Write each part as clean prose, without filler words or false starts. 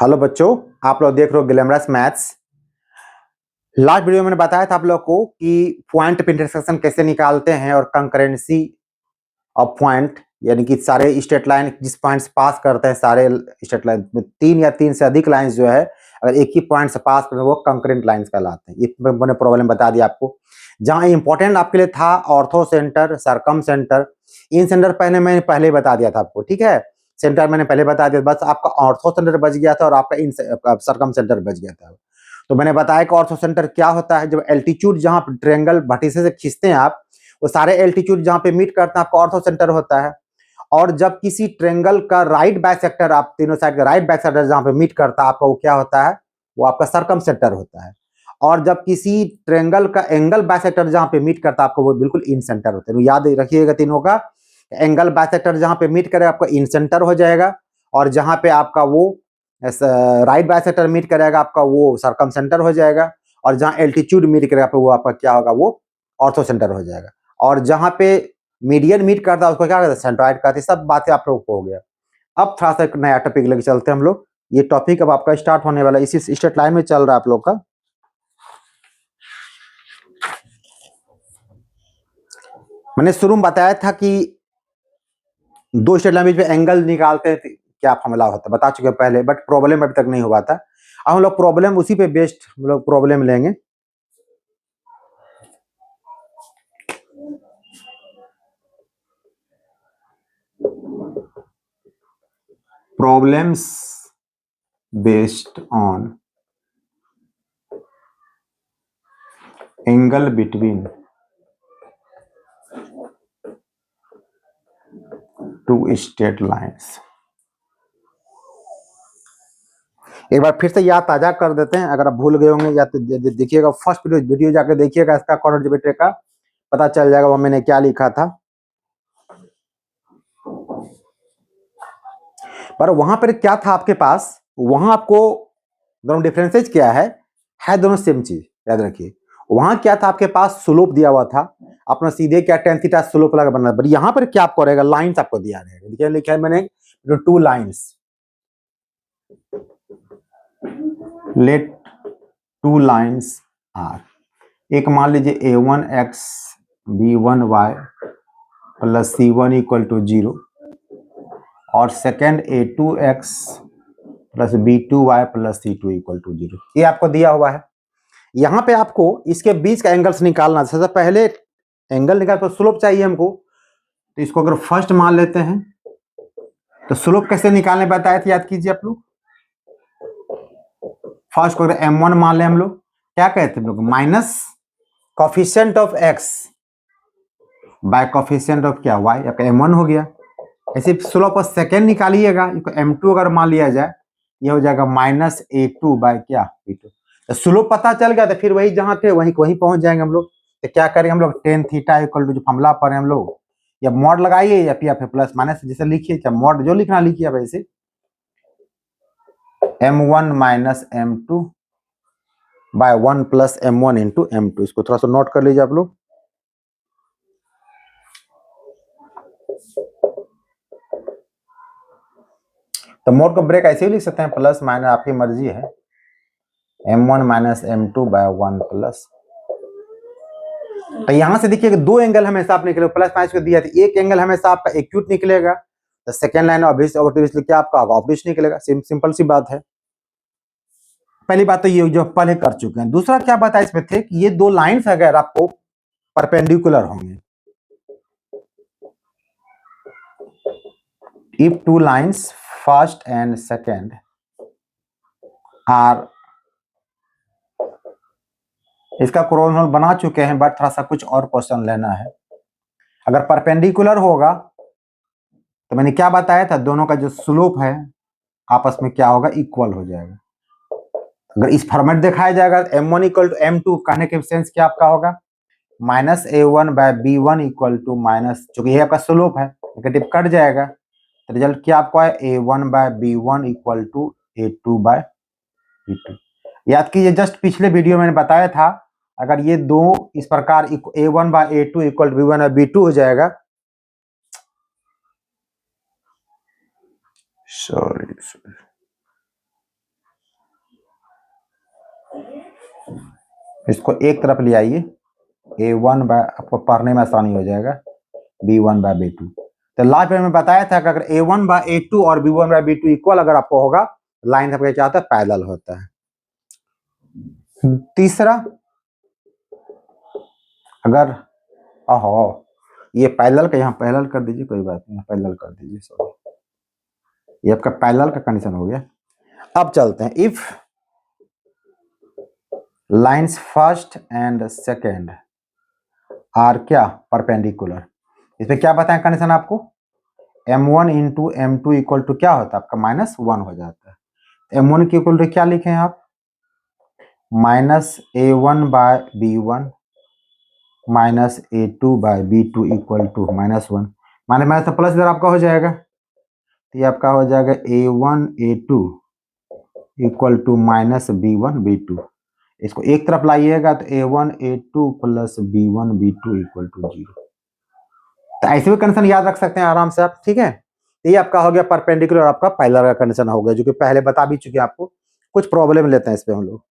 Hello बच्चों, आप लोग देख रहे हो ग्लैमरस मैथ्स। लास्ट वीडियो में मैंने बताया था आप लोग को कि पॉइंट पे इंटरसेक्शन कैसे निकालते हैं और कंकरेंसी ऑफ पॉइंट, यानी कि सारे स्ट्रेट लाइन जिस पॉइंट से पास करते हैं, सारे स्ट्रेट लाइन में तीन या तीन से अधिक लाइंस जो है अगर एक ही पॉइंट से पास करते हैं वो कंकरेंट लाइंस कहलाते हैं। ये मैंने प्रॉब्लम बता दिया आपको। जहाँ इंपॉर्टेंट आपके लिए था ऑर्थो सेंटर, सरकम सेंटर, इन सेंटर मैंने ही बता दिया था आपको, ठीक है। सेंटर मैंने पहले बता दिया, बस आपका ऑर्थो सेंटर बच गया था और आपका इन सरकम सेंटर बच गया था। तो मैंने बताया कि ऑर्थो सेंटर क्या होता है। जब एल्टीट्यूड जहाँ ट्रायंगल भट्टिसे से खींचते हैं आप, वो सारे एल्टीट्यूड जहाँ पे मीट करते हैं आपका ऑर्थो सेंटर होता है। और जब किसी ट्रायंगल का राइट बाइसेक्टर, आप तीनों साइड का राइट बाइसेक्टर जहाँ पे मीट करता है आपका, वो क्या होता है, वो आपका सरकम सेंटर होता है। और जब किसी ट्रायंगल का एंगल बाइसेक्टर जहाँ पे मीट करता है आपको, वो बिल्कुल इन सेंटर होता है। तो याद रखिएगा तीनों का, एंगल बाइसेक्टर जहाँ पे मीट करेगा आपका इन सेंटर हो जाएगा, और जहाँ पे आपका वो राइट बाइसेक्टर मीट करेगा आपका वो सरकम सेंटर हो जाएगा, और जहाँ एल्टीट्यूड मीट करेगा वो आपका क्या होगा, वो ऑर्थो सेंटर हो जाएगा। और जहाँ पे मीडियन मीट करता है उसको क्या कहते हैं, सेंट्रॉइड कहते हैं। सब बातें आप लोग को हो गया। अब थोड़ा सा एक नया टॉपिक लेके चलते हैं हम लोग। ये टॉपिक अब आपका स्टार्ट होने वाला है, इसी स्ट्रेट लाइन में चल रहा है आप लोग का। मैंने शुरू में बताया था कि दो स्ट्रेट लाइन में एंगल निकालते हैं क्या फॉर्मूला होता है, बता चुके पहले, बट प्रॉब्लम अभी तक नहीं हुआ था। अब हम लोग प्रॉब्लम उसी पे बेस्ड हम लोग प्रॉब्लम लेंगे। Problems based on angle between two straight lines. एक बार फिर से याद ताजा कर देते हैं, अगर आप भूल गए होंगे या तो देखिएगा फर्स्ट वीडियो जाकर देखिएगा, इसका कॉर्नर ज्योमेट्री का पता चल जाएगा वहां मैंने क्या लिखा था। पर वहां पर क्या था आपके पास, वहां आपको दोनों डिफरेंसेज क्या है दोनों सेम चीज, याद रखिए। वहां क्या था आपके पास, स्लोप दिया हुआ था, अपना सीधे क्या tan थीटा स्लोप लगा बनना। बट यहाँ पर क्या आपको रहेगा, लाइंस आपको दिया रहेगा। देखिए लिखा है मैंने two lines, let two lines are. एक मान लीजिए a1x b1y plus c1 equal to 0, और second a2x plus b2y plus c2 equal to 0। ये आपको दिया हुआ है। यहाँ पे आपको इसके बीच का एंगल्स निकालना। सबसे पहले एंगल निकाल पर स्लोप चाहिए हमको, तो इसको अगर फर्स्ट मान लेते हैं तो स्लोप कैसे निकालने बताए थे, याद कीजिए आप लोग। फर्स्ट को अगर m1 मान ले हम लोग, क्या कहते हैं लोग, minus coefficient of x by coefficient of क्या y, आपका m1 हो गया। ऐसे स्लोप और सेकेंड निकालिएगा, इसको m2 अगर मान लिया जाए, ये हो जाएगा माइनस a2 बाय क्या b2। तो स्लोप पता चल गया तो फिर वही जहां थे वहीं पहुंच जाएंगे हम लोग। तो क्या करेंगे हम लोग, tan थीटा इक्वल टू जो फॉर्मूला पर हम लोग, या मॉड लगाइए या फिर प्लस माइनस जैसे लिखिए, चाहे मॉड जो लिखना लिखिए वैसे, m1 minus m2 by 1 plus m1 into m2। इसको थोड़ा सा नोट कर लीजिए आप लोग। तो मोड को ब्रेक ऐसे ही लिख सकते हैं, प्लस माइनस आपकी मर्जी है, m1 minus m2 by 1 plus. तो यहां से देखिए दो एंगल हमेशा आप निकले, प्लस माइनस को दिया था, एक एंगल हमेशा आपका एक्यूट निकलेगा, तो सेकंड लाइन ऑब्वियसली क्या आपका ऑब्वियस निकलेगा। सिंपल सी बात है। पहली बात तो ये जो पहले कर चुके हैं। दूसरा क्या बताया इसमें थे कि ये दो लाइंस अगर आपको परपेंडिकुलर होंगे, if two lines first and second are, इसका क्रोनोल बना चुके हैं, बट थोड़ा सा कुछ और क्वेश्चन लेना है। अगर परपेंडिकुलर होगा तो मैंने क्या बताया था, दोनों का जो स्लोप है आपस में क्या होगा, इक्वल हो जाएगा। अगर इस फॉर्मेट दिखाया जाएगा m1 इक्वल टू m2, कहने के सेंस क्या आपका होगा, minus a1 by b1 equal to minus, चूंकि ये आपका स्लोप है नेगेटिव कट जाएगा, तो रिजल्ट क्या आपको है, a1 by b1 equal to a2 by b2। याद कीजिए जस्ट पिछले वीडियो में मैंने बताया था, अगर ये दो इस प्रकार a1 bye a2 equal to b1 bye b2 हो जाएगा, सॉरी इसको एक तरफ ले आइए, A1 बाय, आपको पढ़ने में आसानी हो जाएगा, B1 बाय B2। तो लास्ट में बताया था कि अगर A1 बाय A2 और B1 बाय B2 इक्वल अगर आपको होगा, लाइन आपका क्या होता है, पैरेलल होता है। तीसरा, अगर ये पैरेलल का यहाँ पैरेलल कर दीजिए, कोई बात नहीं, पैरेलल कर दीजिए, सॉरी, ये आपका पैरेलल का कंडीशन हो गया। अब चलते हैं, if lines first and second are क्या, परपेंडिकुलर। इसमें क्या बताएं कंडीशन आपको, M1 into M2 equal to क्या होता है आपका, -1 हो जाता है। M1 की इक्वल टू क्या लिखें आप, -A1 by B1 minus A2 by B2 equal to -1, माने माइनस तो प्लस इधर आपका हो जाएगा, तो ये आपका हो जाएगा A1 A2 equal to -B1 B2। इसको एक तरफ लाइएगा तो A1 A2 plus B1 B2 equal to 0। तो ऐसे भी कंडीशन याद रख सकते हैं आराम से आप, ठीक है। ये आपका हो गया परपेंडिकुलर और आपका पैरेलल का कंडीशन हो गया, जो कि पहले बता भी चुके हैं आपको। कुछ प्रॉब्लम लेते हैं इस पे हम लोग।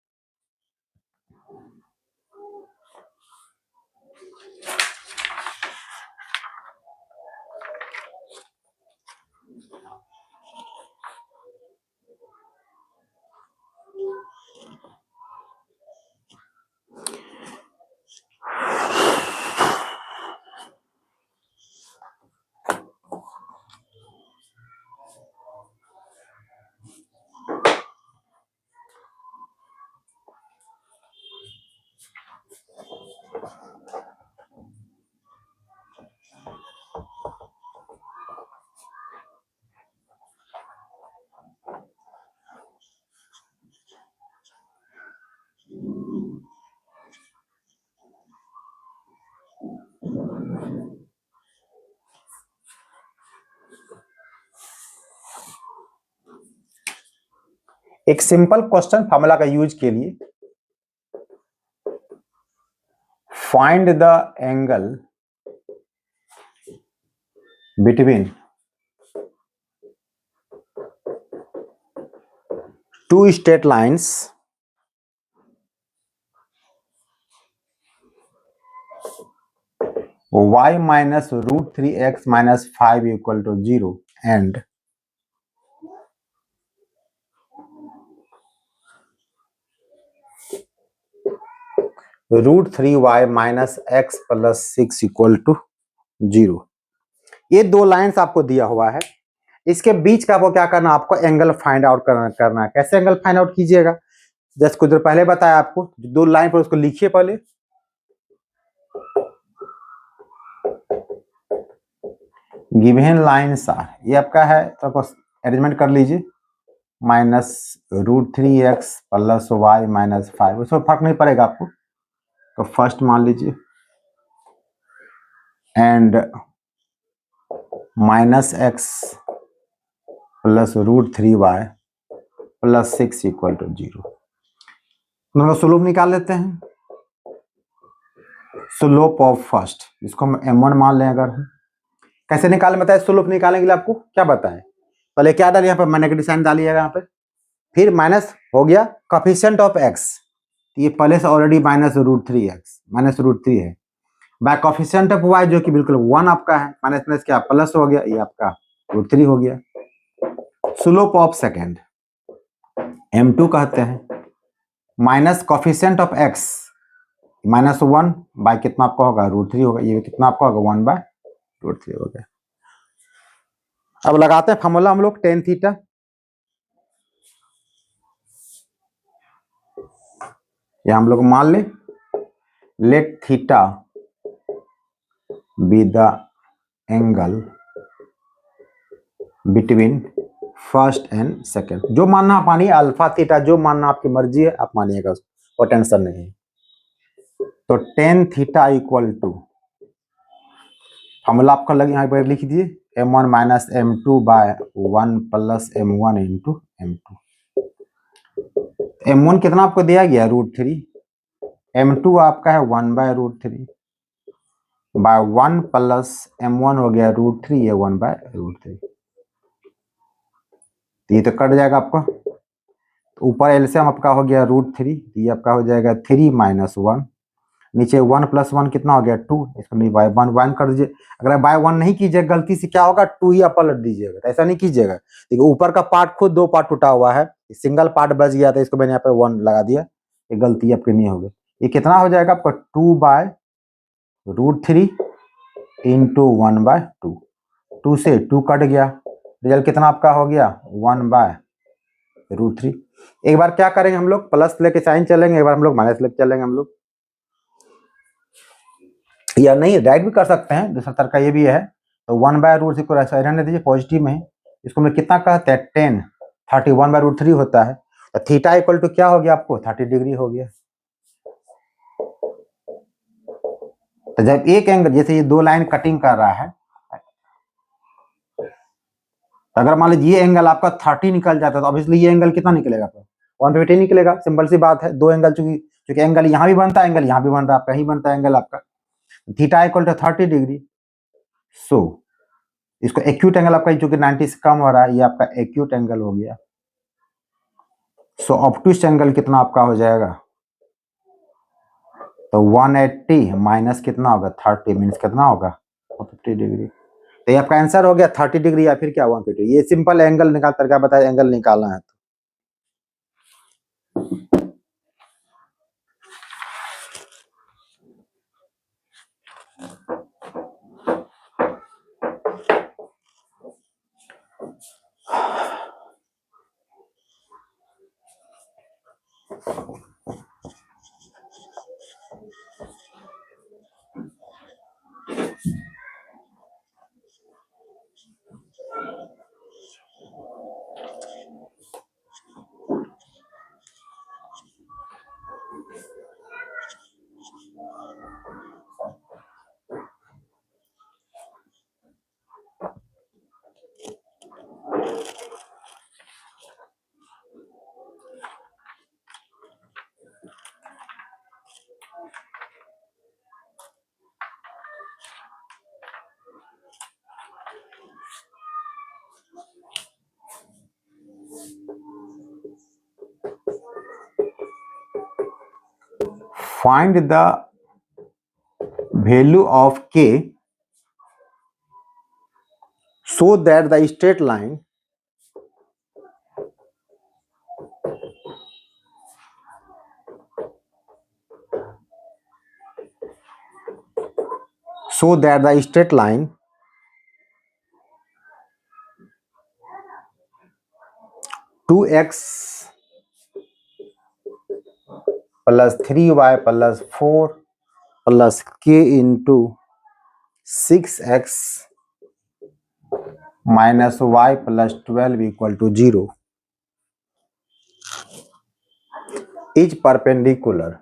एक सिंपल क्वेश्चन फार्मूला का यूज के लिए, find the angle between two straight lines y minus √3x minus 5 equal to 0 and √3y minus x plus 6 equal to 0। ये दो लाइंस आपको दिया हुआ है, इसके बीच का आपको क्या करना, आपको एंगल फाइंड आउट करना है। कैसे एंगल फाइंड आउट कीजिएगा, जैसे कुछ देर पहले बताया आपको, दो लाइन पर उसको लिखिए पहले। गिवन लाइन्स आर, ये आपका है, तो अरेंजमेंट कर लीजिए, -√3x प्लस y माइनस 5, उसमें फर्क नहीं पड़ेगा आपको। तो फर्स्ट मान लीजिए and -x plus √3y plus 6 equal to 0। दोनों का स्लोप निकाल लेते हैं। स्लोप ऑफ फर्स्ट, इसको हम M1 मान लें। अगर कैसे निकालें बताए, स्लोप निकालने के लिए आपको क्या बताएं, पहले क्या डालिए, यहाँ पर मैं नेगेटिव साइन डालिएगा यहाँ पे, फिर माइनस हो गया कोफिशिएंट ऑफ x, ये पहले से ऑलरेडी -√3x है, बाय कोफिशिएंट ऑफ y जो कि बिल्कुल 1 आपका है, माइनस प्लस क्या प्लस हो गया, ये आपका √3 हो गया। स्लोप ऑफ सेकेंड M2 कहते हैं, minus coefficient of x -1 by कितना आपका होगा, √3 होगा, ये कितना आपका होगा 1 बाय √3 हो गया। अब लगाते हैं फॉर्मूला हम लोग, tan थीटा, या हम लोग मान ले, let theta be the angle between first and second. जो मानना आप मानिए, अल्फा थीटा जो मानना आपकी मर्जी है आप मानिएगा, वो टेंशन नहीं है। तो tan theta equal to, formula आपका लग यहाँ पर लिख दिए, M1 minus M2 by 1 plus M1 into M2। M1 कितना आपको दिया गया, √3, M2 आपका है 1 बाय √3 बाय 1 प्लस M1 हो गया √3, ये 1 बाय √3, ये तो कट जाएगा आपका। ऊपर एलसीएम आपका हो गया √3, ये आपका हो जाएगा 3 - 1, नीचे 1 + 1 कितना हो गया 2, इसको नहीं बाय 1 कर दीजिए। अगर बाय 1 नहीं कीजिए गलती से क्या होगा 2 ही आप पलट दीजिएगा, तो ऐसा नहीं कीजिएगा। देखिए ऊपर का पार्ट खुद 2 पार्ट टूटा हुआ है, सिंगल पार्ट बच गया था, इसको मैंने यहाँ पे 1 लगा दिया, ये गलती आपकी नहीं होगी। ये कितना हो जाएगा आपका 2/√3 इंटू 1/2, 2 से 2 कट गया, रिजल्ट कितना आपका हो गया 1/√3। एक बार क्या करेंगे हम लोग प्लस लेके साइन चलेंगे, एक बार हम लोग माइनस लेके चलेंगे हम लोग, या नहीं डायरेक्ट भी कर सकते हैं, दूसरा तरीका ये भी है। तो 1/√3 को ऐसा रहने दीजिए, पॉजिटिव में इसको मैं कितना कहते हैं 10, 31/√3 होता है। तो थीटा इक्वल टू क्या हो गया आपको 30 डिग्री हो गया। तो जब एक एंगल जैसे ये 2 लाइन कटिंग कर रहा है, अगर मान लीजिए ये एंगल आपका 30 निकल जाता है तो ऑब्वियसली ये एंगल कितना निकलेगा आपका 150 निकलेगा, सिंपल सी बात है। 2 एंगल चूंकि एंगल यहाँ भी बनता है, एंगल यहाँ भी बन रहा है, आपका ही बनता है एंगल आपका, थीटा इक्वल टू 30 डिग्री। सो इसको एक्यूट एंगल आपका जो कि 90 से कम हो रहा है, ये आपका एक्यूट एंगल हो गया। सो ऑब्टूस एंगल कितना आपका हो जाएगा, तो 180 माइनस कितना होगा 30 मीन्स कितना होगा 150 डिग्री। तो ये आपका आंसर हो गया 30 डिग्री या फिर क्या 150। ये सिंपल एंगल निकाल करके बताया, एंगल निकालना है। Find the value of k so that the straight line so that the straight line two x plus 3y plus 4 plus k into 6x minus y plus 12 equal to 0 is perpendicular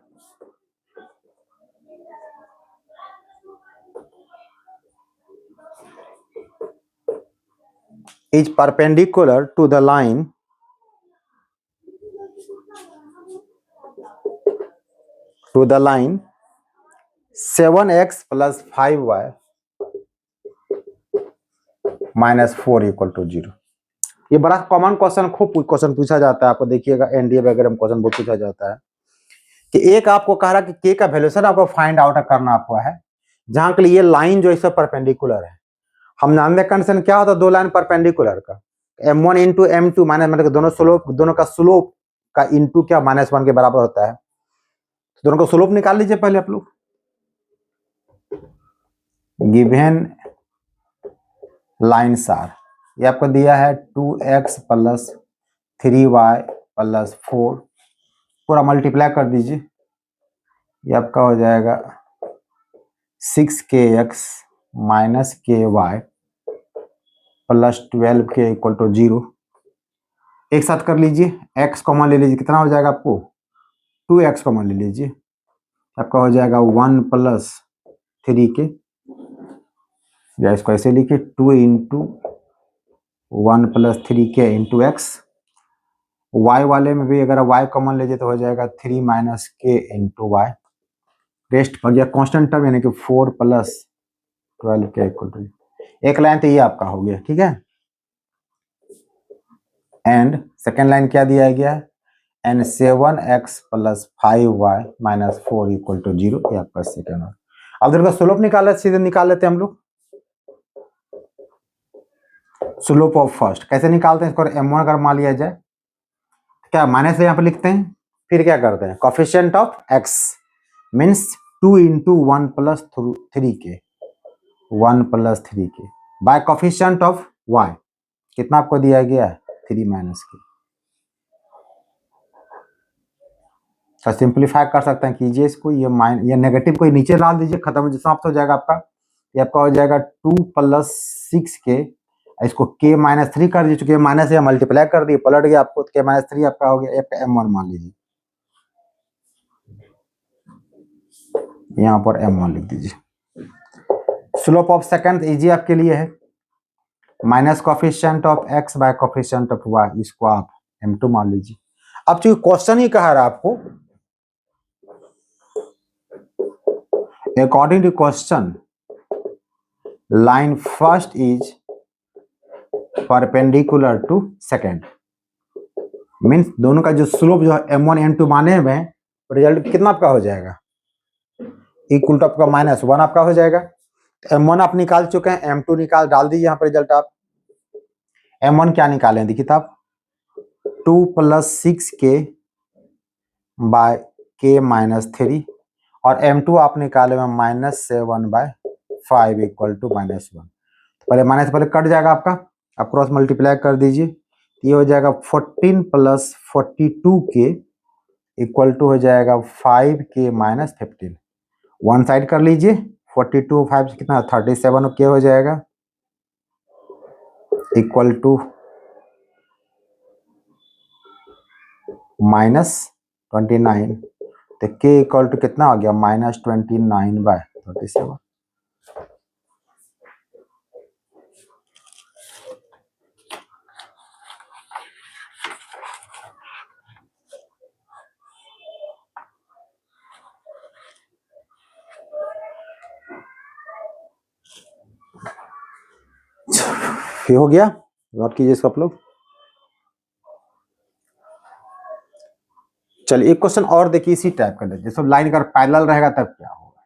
to the line to the line 7x plus 5y minus 4 equal to 0। ये बड़ा common question, खूब question पूछा जाता है आपको, देखिएगा NDA वगैरह में क्वेश्चन बहुत पूछा जाता है कि एक आपको कह रहा कि के का वैल्यूएशन आपको फाइंड आउट करना आपको है, जहां के लिए ये लाइन जो है परपेंडिकुलर है। हम जानते हैं कंडीशन क्या होता है 2 लाइन परपेंडिकुलर का, m1 इंटू m2 माइनस मतलब दोनों का स्लोप का इंटू क्या -1 के बराबर होता है। तो दोनों का स्लोप निकाल लीजिए पहले आप लोग। गिवन लाइन्स आर, ये आपको दिया है 2x प्लस 3y प्लस 4, पूरा मल्टीप्लाई कर दीजिए, ये आपका हो जाएगा 6kx minus ky plus 12k equal to 0। एक साथ कर लीजिए, x कॉमन ले लीजिए, कितना हो जाएगा आपको 2x कॉमन ले लीजिए, आपका हो जाएगा 1 प्लस 3k, या इसको ऐसे लिखिए 2 into 1 plus 3k into x. y वाले में भी अगर y कॉमन लीजिए तो हो जाएगा 3 minus k into y, rest हो गया कांस्टेंट टर्म यानी कि 4 प्लस 12k इक्वल टू, एक लाइन तो ये आपका हो गया, ठीक है। एंड सेकेंड लाइन क्या दिया गया है, and 7x plus 5y minus 4 equal to 0, ये आपका सेकेंड है। अब इधर का स्लोप निकाला, सीधे निकाल लेते हैं हम लोग स्लोप ऑफ फर्स्ट। कैसे निकालते हैं इसको, m1 अगर मान लिया जाए, क्या माइनस यहाँ पे लिखते हैं, फिर क्या करते हैं coefficient of x means 2 into 1 plus 3 के 1 प्लस 3 के बाय कोफिशिएंट ऑफ y, कितना आपको दिया गया है 3 माइनस के। तो सिंप्लीफाई कर सकते हैं, कीजिए इसको, ये नेगेटिव को नीचे डाल दीजिए, खत्म समाप्त हो जाएगा आपका। ये आपका हो जाएगा 2 प्लस 6 के, इसको k माइनस 3 कर दीजिए, चूंकि माइनस या मल्टीप्लाई कर दिए पलट गया आपको, k माइनस 3 आपका हो गया m1 मान लीजिए, यहाँ पर m1 लिख दीजिए। स्लोप ऑफ सेकंड इजी आपके लिए है, minus coefficient of x by coefficient of y, इसको आप m2 मान लीजिए। अब चूंकि क्वेश्चन ही कहा रहा आपको, according to question line first is perpendicular to second, means दोनों का जो स्लोप जो है m1 m2 माने हुए हैं, रिजल्ट कितना आपका हो जाएगा, इक्वल टू आपका माइनस 1 आपका हो जाएगा। m1 आप निकाल चुके हैं, m2 निकाल डाल दीजिए यहाँ पर रिजल्ट आप। m1 क्या निकालें देखिए, तो आप 2 प्लस 6 के बाय k माइनस 3, और m2 आप निकाले में minus 7 by 5 equal to minus 1। पहले माइनस पहले कट जाएगा आपका, आप क्रॉस मल्टीप्लाई कर दीजिए, ये हो जाएगा 14 प्लस 42 के इक्वल टू हो जाएगा 5k माइनस 15। वन साइड कर लीजिए, 42 5 कितना 37 के हो जाएगा इक्वल टू माइनस 29, तो k इक्वल टू कितना हो गया माइनस 29 बाय 37। ये हो गया, नोट कीजिए इसको आप लोग। चलिए एक क्वेश्चन और देखिए, इसी टाइप का देखिए, सब लाइन अगर पैरेलल रहेगा तब क्या होगा।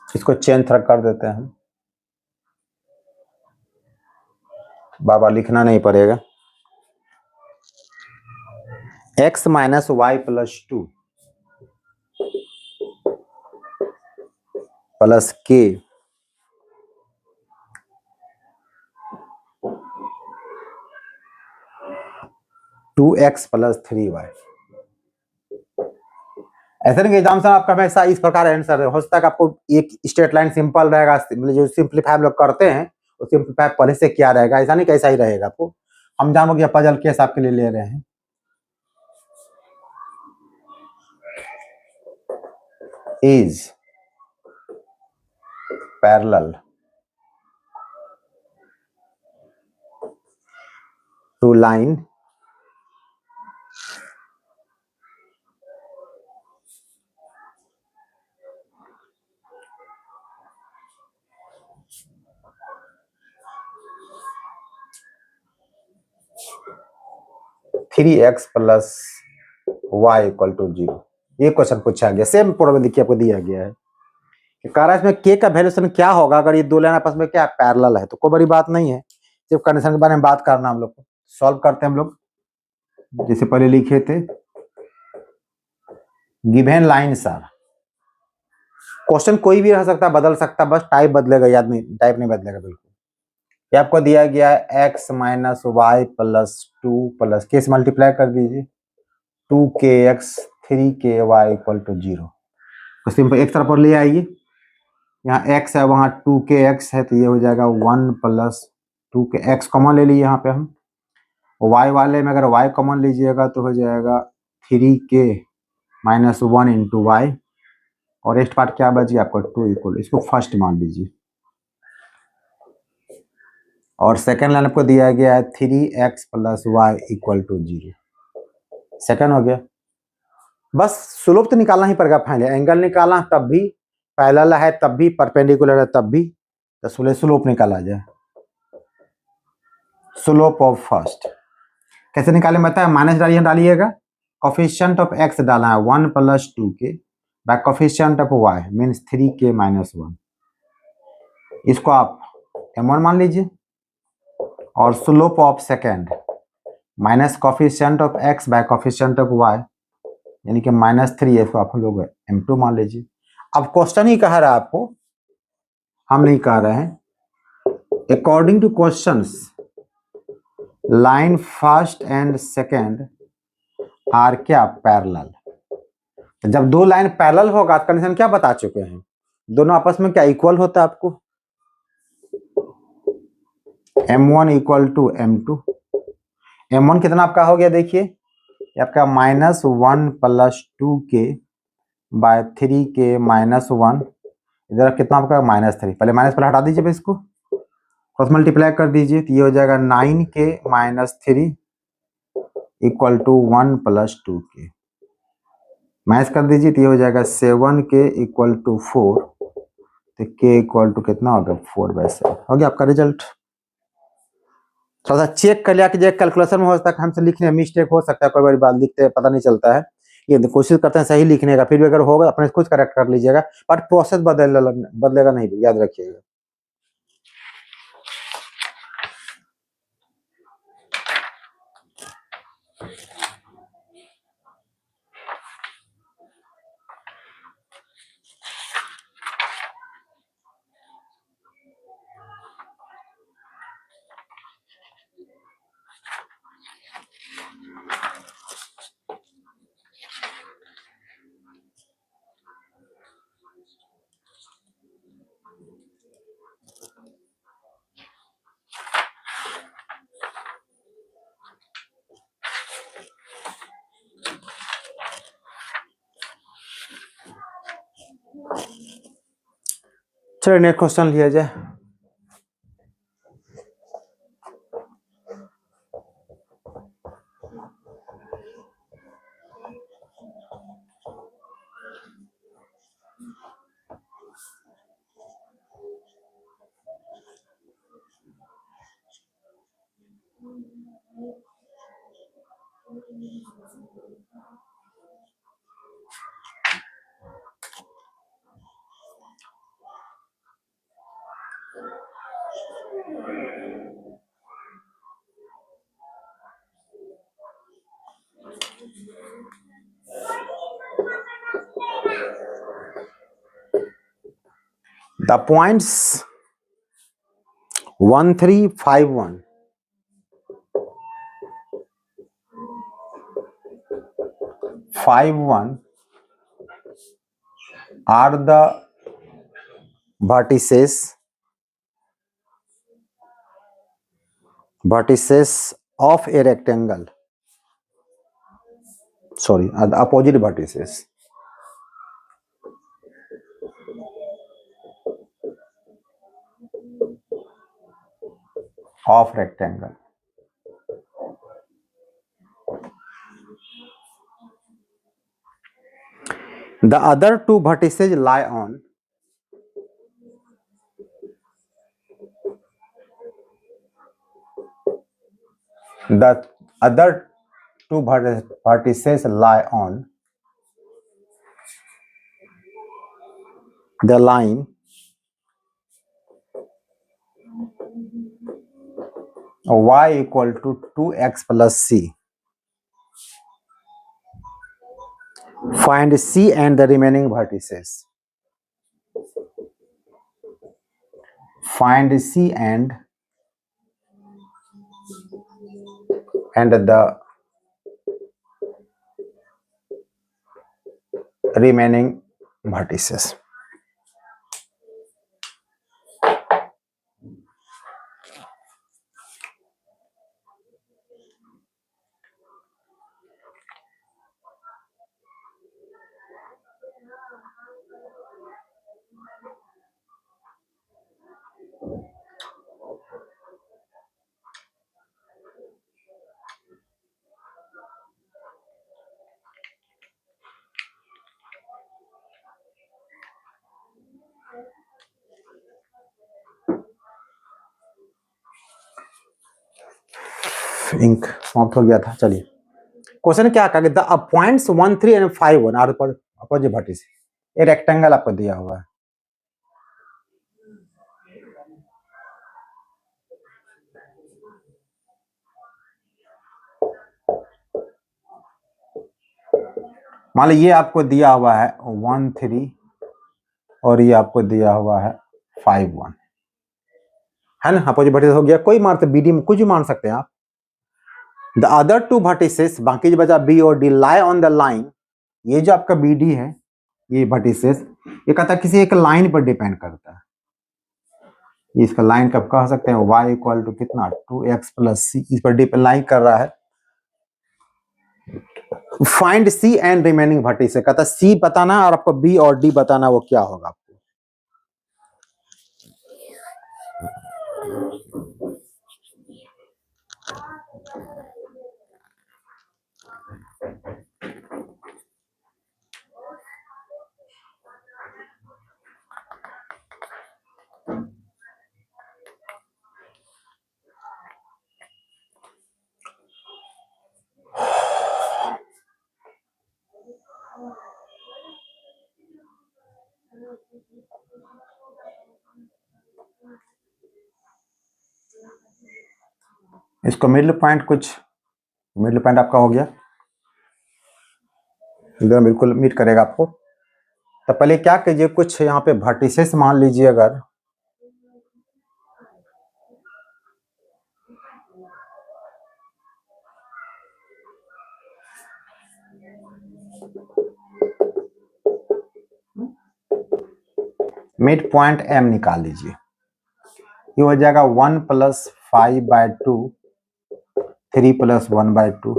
इसको चेंज थोड़ा कर देते हैं हम, बाबा लिखना नहीं पड़ेगा। x minus y plus 2 plus k 2x plus 3y। ऐसा नहीं एग्जाम से आपका हमेशा इस प्रकार आंसर हो सकता है कि आपको एक स्ट्रेट लाइन सिंपल रहेगा, मतलब जो सिंप्लीफाई हम लोग करते हैं वो सिंप्लीफाई पहले से क्या रहेगा, ऐसा नहीं कैसा ही रहेगा आपको। हम जानोगे पजल केस आपके लिए ले रहे हैं। is parallel to line three x plus y equal to 0। ये क्वेश्चन पूछा गया, सेम प्रॉब्लम देखिए आपको दिया गया है कि कह रहा है इसमें के का वैल्यूएशन क्या होगा अगर ये दो लाइन आपस में क्या पैरेलल है, तो कोई बड़ी बात नहीं है, सिर्फ कंडीशन के बारे में बात करना हम लोग को। सॉल्व करते हैं हम लोग, जैसे पहले लिखे थे गिवन लाइन्स आर, क्वेश्चन कोई भी रह सकता है, बदल सकता है, बस टाइप बदलेगा, याद नहीं टाइप नहीं बदलेगा बिल्कुल। ये आपको दिया गया है x minus y plus 2 plus k से मल्टीप्लाई कर दीजिए 2kx 3ky इक्वल टू 0। तो सिंपल एक तरफ और ले आइए, यहाँ x है वहाँ 2kx है, तो ये हो जाएगा 1 प्लस 2k, x कॉमन ले लीजिए यहाँ पे हम, y वाले में अगर y कॉमन लीजिएगा तो हो जाएगा 3k माइनस 1 इंटू वाई, और नेक्स्ट पार्ट क्या बची आपको 2 इक्वल, इसको फर्स्ट मान लीजिए। और सेकेंड लाइन आपको दिया गया है 3x plus y equal to 0। Second हो गया। बस स्लोप तो निकालना ही पड़ेगा फाइनली, एंगल निकालना तब भी, पैरेलल है तब भी, परपेंडिकुलर है तब भी, तो स्लोप निकाला जाए। स्लोप ऑफ फर्स्ट कैसे निकाले बताया, माइनस डालिएगा, कोफिशिएंट ऑफ एक्स डाला है 1 + 2k by coefficient of y means 3k - 1, इसको आप m1 मान लीजिए, और slope of second minus coefficient of x by coefficient of y यानी कि -3, इसको आप लोग m2 मान लीजिए। अब क्वेश्चन ही कह रहा है आपको, हम नहीं कह रहे हैं। According to questions line first and second are क्या पैरेलल, जब दो लाइन पैरेलल होगा तो कंडीशन क्या बता चुके हैं, दोनों आपस में क्या इक्वल होता है आपको, m1 = m2। m1 कितना आपका हो गया देखिए, आपका -1 + 2k बाय 3k - 1, इधर कितना आपका -3, पहले माइनस पर हटा दीजिए, इसको क्रॉस मल्टीप्लाई कर दीजिए, तो ये हो जाएगा 9k - 3 = 1 + 2k, माइनस कर दीजिए, तो ये हो जाएगा 7k = 4, तो k = कितना होगा 4/7 हो गया आपका रिजल्ट। थोड़ा सा चेक कर लिया कि कैलकुलेशन में हो सकता है हमसे लिखने में मिस्टेक हो सकता है, कोई बार बात लिखते हैं पता नहीं चलता है, ये कोशिश करते हैं सही लिखने का, फिर भी अगर होगा अपने खुद करेक्ट कर लीजिएगा, बट प्रोसेस बदलेगा नहीं, याद रखिएगा। चलिए नेक्स्ट क्वेश्चन लिया जाए। The points 1, 3, 5, 1 are the vertices of a rectangle, sorry, are the opposite vertices of rectangle. The other two vertices lie on the other two vertices lie on the line y = 2x + c. Find c and the remaining vertices. Find c and the remaining vertices. Ink समाप्त हो गया था। चलिए question क्या कहा, the points 1, 3 and 5 1 are opposite vertices. ये rectangle आपको दिया हुआ है, मान लो ये आपको दिया हुआ है 1 3 और ये आपको दिया हुआ है 5 1, है ना। अपोजिट वर्टिसेस हो गया, कोई मान सकते, बीडी में कुछ भी मान सकते हैं आप। द अदर टू वर्टिसेस, बाकी जो बचा बी और D, lie on the line. ये जो आपका बी डी है, ये वर्टिसेस, ये कहता है किसी एक लाइन पर डिपेंड करता है। ये इसका लाइन कब कह सकते हैं, y इक्वल टू कितना 2x प्लस सी, इस पर डिपेंड लाइन कर रहा है। Find c and remaining vertices, कहता है सी बताना और आपको बी और डी बताना, वो क्या होगा आपको। इसको मिडिल पॉइंट, कुछ मिडिल पॉइंट आपका हो गया, एकदम बिल्कुल मीट करेगा आपको। तो पहले क्या कीजिए, कुछ यहाँ पे वर्टिसेस मान लीजिए, अगर मिड पॉइंट एम निकाल लीजिए, ये हो जाएगा 1 प्लस 5/2, 3 प्लस 1/2,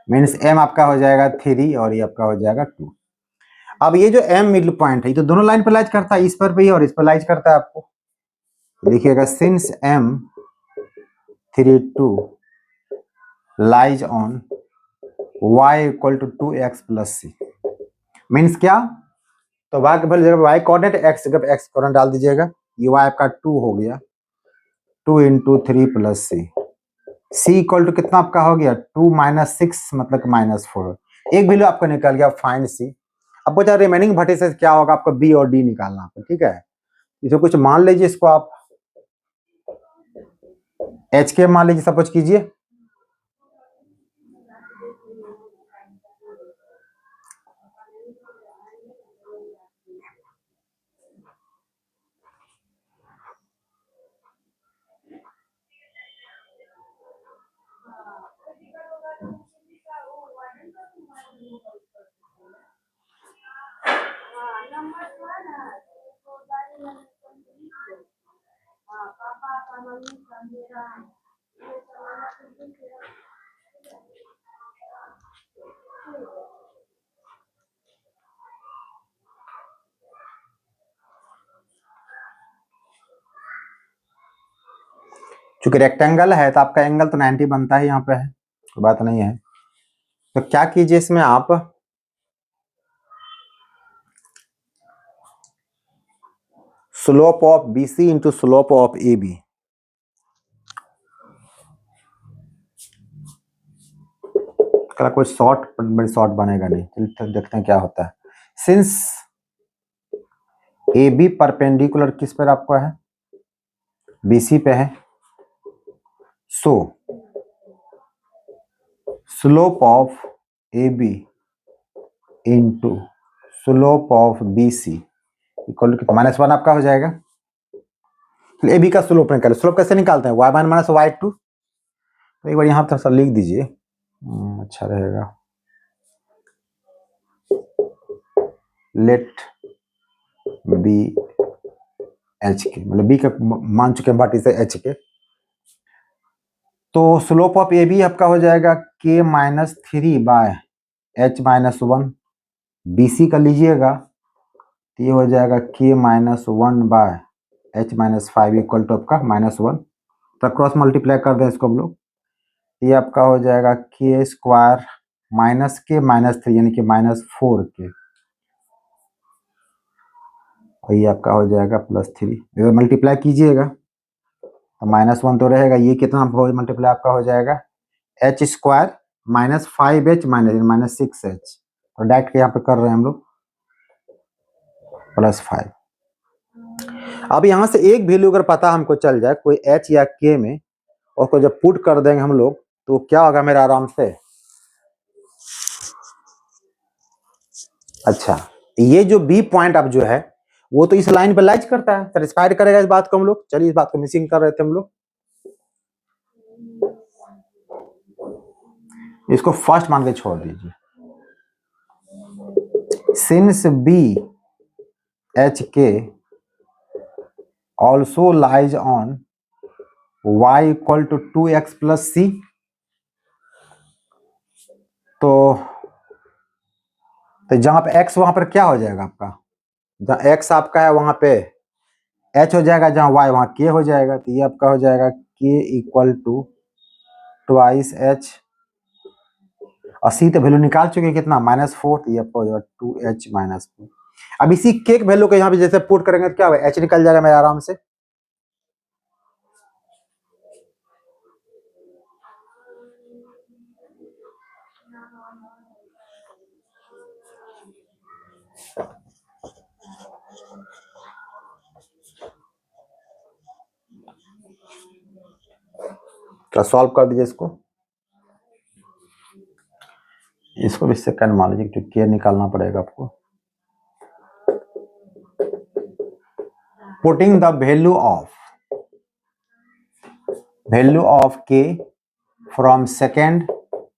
मीन्स एम आपका हो जाएगा 3 और ये आपका हो जाएगा 2। अब ये जो एम मिडिल पॉइंट है, ये तो दोनों लाइन पर लाइज करता है, इस पर भी और इस पर लाइज करता है। आपको देखिएगा, since M 3 2 lies on y equal to 2x plus c, means क्या, तो y के बदले जगह y कोऑर्डिनेट, x जगह x कोऑर्डिनेट डाल दीजिएगा, ये y आपका 2 हो गया, 2 into 3 plus c, c equal to कितना आपका हो गया 2 माइनस 6 मतलब -4, एक वैल्यू आपको निकल गया, फाइंड सी। अब बचा रिमेनिंग वर्टिसेस क्या होगा, आपको बी और डी निकालना आपको, ठीक है। इसे कुछ मान लीजिए, इसको आप एच के मान लीजिए, सपोज कीजिए। चूंकि रेक्टेंगल है तो आपका एंगल तो 90 बनता है, यहाँ पे है, कोई बात नहीं है। तो क्या कीजिए, इसमें आप slope of BC into slope of AB, कोई शॉर्ट बनेगा नहीं, चलिए देखते हैं क्या होता है। सिंस AB परपेंडिकुलर किस पर आपको है, BC पे है, so slope of AB into slope of BC equal to -1 आपका हो जाएगा। AB का स्लोप निकाले, स्लोप कैसे निकालते हैं, y1 माइनस y2, तो एक बार यहाँ थोड़ा सा लिख दीजिए, अच्छा रहेगा। लेट बी एच के, मतलब बी का मान चुके हैं वर्टिस है एच के, तो स्लोप ऑफ ए बी आपका हो जाएगा k minus 3 by h minus 1, b c का लीजिएगा तो ये हो जाएगा k minus 1 by h minus 5 equal to आपका -1, तो क्रॉस मल्टीप्लाई कर दें इसको हम लोग, ये आपका हो जाएगा k स्क्वायर माइनस के माइनस 3 यानी कि -4k, और ये आपका हो जाएगा +3, इधर मल्टीप्लाई कीजिएगा तो -1 तो रहेगा, ये कितना मल्टीप्लाई आपका हो जाएगा h square minus 5h minus 6h, तो डायरेक्ट यहाँ पे कर रहे हैं हम लोग +5। अब यहाँ से एक वैल्यू अगर पता हमको चल जाए कोई h या k में, और को जब पुट कर देंगे हम लोग तो क्या होगा मेरा आराम से। अच्छा, ये जो बी पॉइंट अब जो है वो तो इस लाइन पे लाइज करता है, सेटिस्फाइड करेगा इस बात को हम लोग। चलिए, इस बात को मिसिंग कर रहे थे हम लोग, इसको फर्स्ट मान के छोड़ दीजिए। Since B H K also lies on y equal to 2x plus C, तो जहां पे x वहां पर क्या हो जाएगा आपका, जहां x आपका है वहां पे h हो जाएगा, जहां y वहां k हो जाएगा, तो ये आपका हो जाएगा k equal to twice h, और सी तो वैल्यू निकाल चुके कितना -4, तो ये आपका हो जाएगा 2h माइनस 4। अब इसी के वैल्यू को यहाँ पे जैसे पुट करेंगे तो क्या होगा, h निकल जाएगा मेरा आराम से। क्या सॉल्व कर दीजिए इसको भी सेकंड मान लीजिए, क्योंकि के निकालना पड़ेगा आपको। पुटिंग द वैल्यू ऑफ के फ्रॉम सेकेंड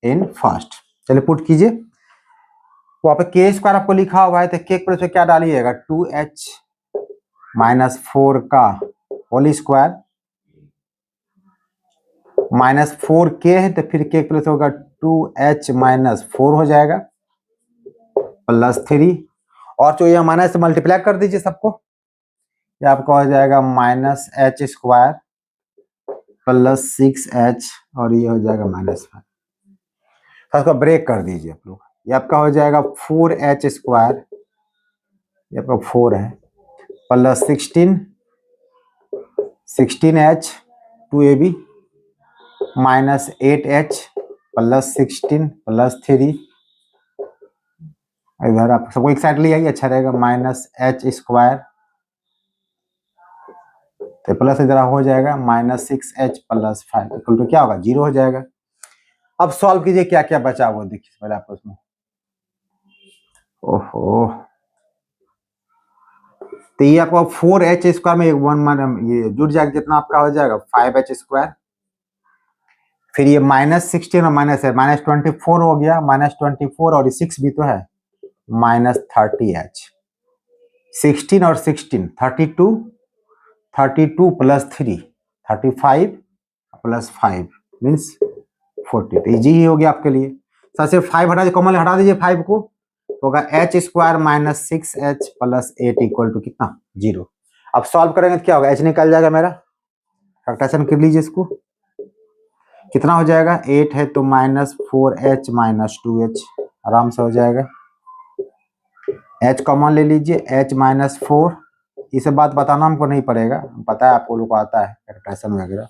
इन फर्स्ट, चलिए पुट कीजिए। वहां पे के स्क्वायर आपको लिखा हुआ है, तो के प्लस में क्या डालिएगा 2h माइनस 4 का होल स्क्वायर, -4k है तो फिर के प्लस होगा 2h माइनस 4 हो जाएगा +3, और जो ये माइनस से मल्टीप्लाई कर दीजिए सबको, ये आपका हो जाएगा -h स्क्वायर +6h, और ये हो जाएगा -5। तो इसको ब्रेक कर दीजिए आप लोग, ये आपका हो जाएगा 4h स्क्वायर, ये आपका 4 है +16h 2ab -8h +16 +3, इधर आप सबको एक साइड ले आइए, अच्छा रहेगा, -h स्क्वायर, तो प्लस इधर हो जाएगा -6h +5 इक्वल टू क्या होगा 0 हो जाएगा। अब सॉल्व कीजिए क्या क्या बचा वो देखिए पहले आपको उसमें। ओहो, तो ये आपका 4h स्क्वायर में ये जुड़ जाएगा, कितना आपका हो जाएगा 5h स्क्वायर, फिर ये -16 और माइनस है -24 हो गया, -24 और 6 भी तो है -30h, 16 और 16 32 प्लस 3 35 प्लस 5 मीन्स 40, तो इजी ही हो गया आपके लिए। सबसे 5 हटा दीजिए, कॉमन हटा दीजिए 5 को, होगा h square -6h + 8 equal to कितना 0। अब सॉल्व करेंगे तो क्या होगा, h निकल जाएगा मेरा, फैक्टराइजेशन कर लीजिए इसको, कितना हो जाएगा 8 है तो -4h -2h आराम से हो जाएगा, h कॉमन ले लीजिए, h -4, इसे बात बताना हमको नहीं पड़ेगा, पता है आपको लोग को आता है फैक्टराइजेशन वगैरह।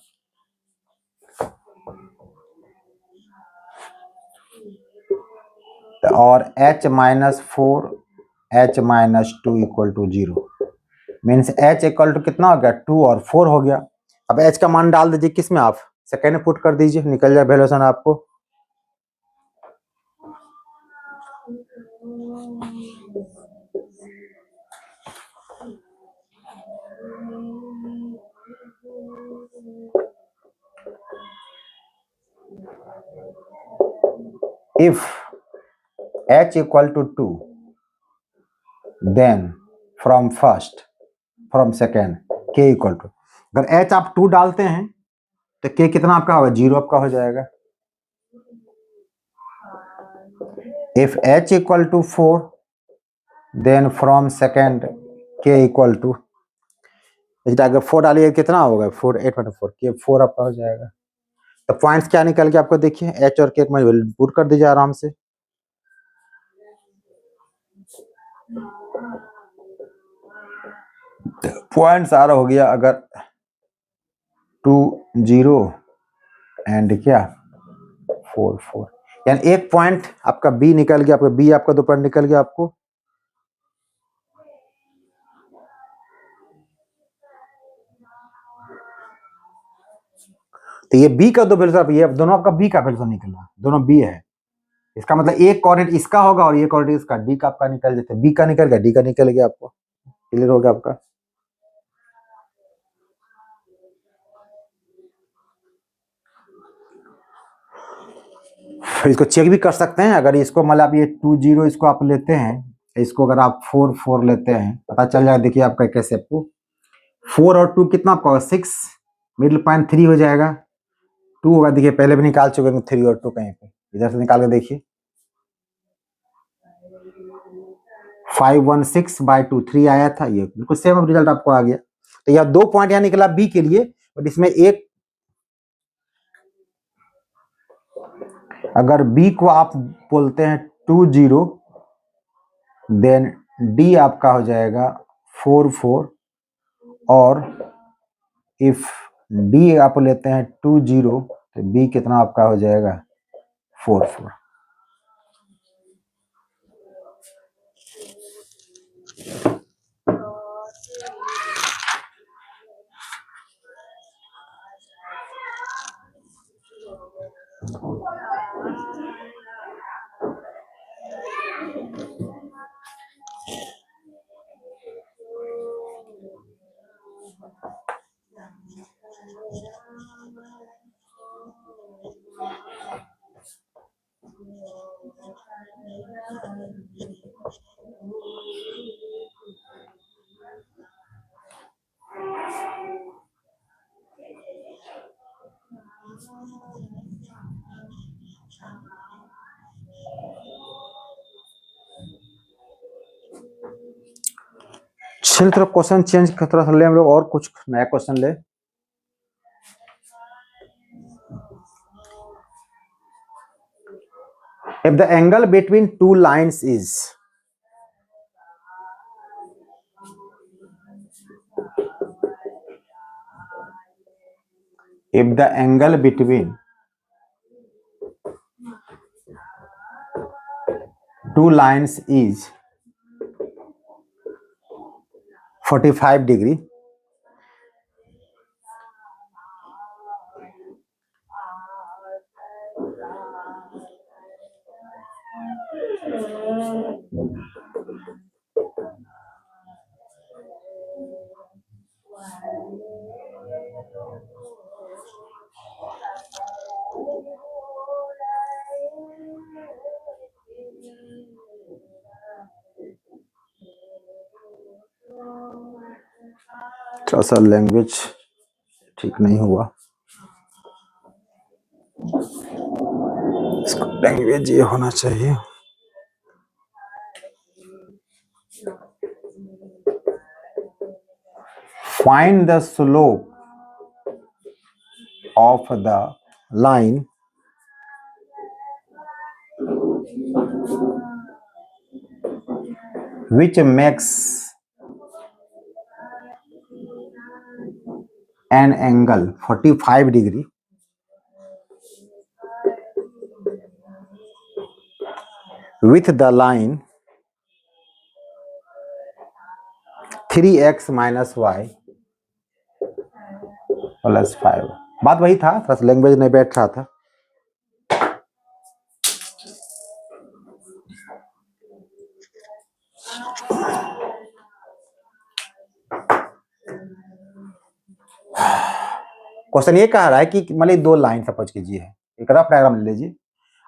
और h -4 h -2 equal to 0 means h equal to कितना हो गया 2 और 4 हो गया। अब h का मान डाल दीजिए किस में, आप सेकेंड में पुट कर दीजिए, निकल जाए वैल्यूएशन आपको। If h equal to 2 then from second k equal to, अगर h आप 2 डालते हैं तो k कितना आपका होगा 0 आपका हो जाएगा। If h equal to 4 then from second k equal to, अगर 4 डालिए कितना होगा 4 8 - 4 k 4 आपका हो जाएगा। तो पॉइंट्स क्या निकल के आपको देखिए, h और k में पुट कर दीजिए आराम से। पॉइंट सारा हो गया, अगर 20 एंड क्या 44, यानी एक पॉइंट आपका बी निकल गया, आपका बी आपका 2 पॉइंट निकल गया आपको। तो ये बी का 2 वैल्यू, ये दोनों आपका बी का वैल्यू निकला, दोनों बी है। इसका मतलब एक कोऑर्डिनेट इसका होगा और ये कोऑर्डिनेट इसका, डी का आपका निकल जाता है, बी का निकल गया, डी का निकल गया, आपको क्लियर हो गया आपका। इसको चेक भी कर सकते हैं, अगर इसको मतलब आप ये 20 इसको आप लेते हैं, इसको अगर आप 4 लेते हैं, पता चल जाएगा। देखिए आपका कैसे, आपको 4 और 2 कितना आपका 6, मिडिल पॉइंट 3 हो जाएगा, 2 होगा। देखिए पहले भी निकाल चुके हैं 3 और 2 कहीं पे, इधर से निकाल के देखिए। 516/2 3 आया था, ये बिल्कुल सेम रिजल्ट आपको आ गया। तो यह 2 पॉइंट यहाँ निकला बी के लिए, बट इसमें एक, अगर बी को आप बोलते हैं 20, देन डी आपका हो जाएगा 44, और इफ डी आप लेते हैं 20, तो बी कितना आपका हो जाएगा 44। चलिए थोड़ा क्वेश्चन चेंज कर, थोड़ा सा ले हम लोग और कुछ नया क्वेश्चन ले। If the angle between two lines is if the angle between two lines is 45 degree, थोड़ा सा लैंग्वेज ठीक नहीं हुआ, इसको लैंग्वेज ये होना चाहिए। Find the slope of the line which makes an angle 45 degree with the line 3x minus y plus 5। बात वही था, थोड़ा सा लैंग्वेज नहीं बैठ रहा था। क्वेश्चन ये कह रहा है कि मतलब 2 लाइन सपोज कीजिए, एक रफ डायग्राम ले लीजिए,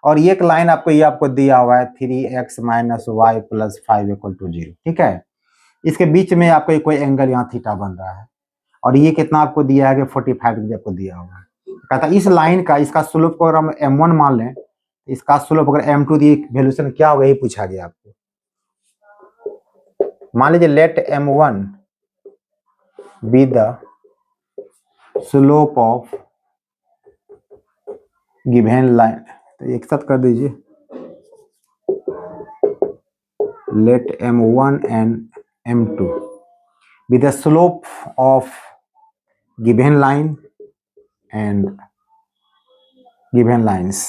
और ये एक लाइन आपको ये आपको दिया हुआ है 3x minus y plus 5 equal to 0, ठीक है। इसके बीच में आपको कोई एंगल यहाँ थीटा बन रहा है, और ये कितना आपको दिया है कि 45 डिग्री आपको दिया हुआ है। कहता है इस लाइन का, इसका स्लोप को अगर हम m1 मान लें, इसका स्लोप अगर m2 दी वैल्यूशन क्या होगा, यही पूछा गया आपको। मान लीजिए let m1 be the slope of given line, तो एक साथ कर दीजिए, let m1 and m2 be the slope of given line and given lines.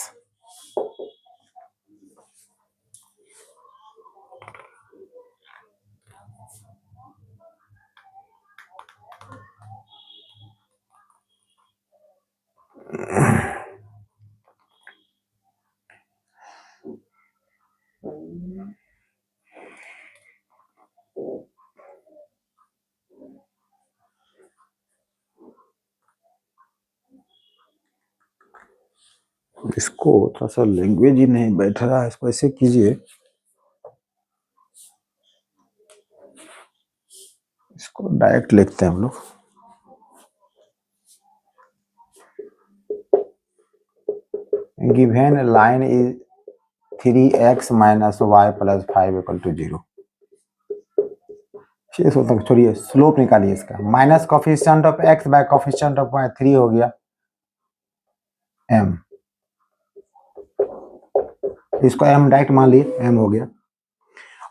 इसको थोड़ा सा लैंग्वेज ही नहीं बैठ रहा है, इसको ऐसे कीजिए, इसको डायरेक्ट लिखते हैं हम लोग। Given line is 3x minus y plus 5 equal to 0। छोड़िए, स्लोप निकालिए इसका। Minus coefficient of x by coefficient of y 3 हो गया m, इसको m डायरेक्ट मान लिए, m हो गया।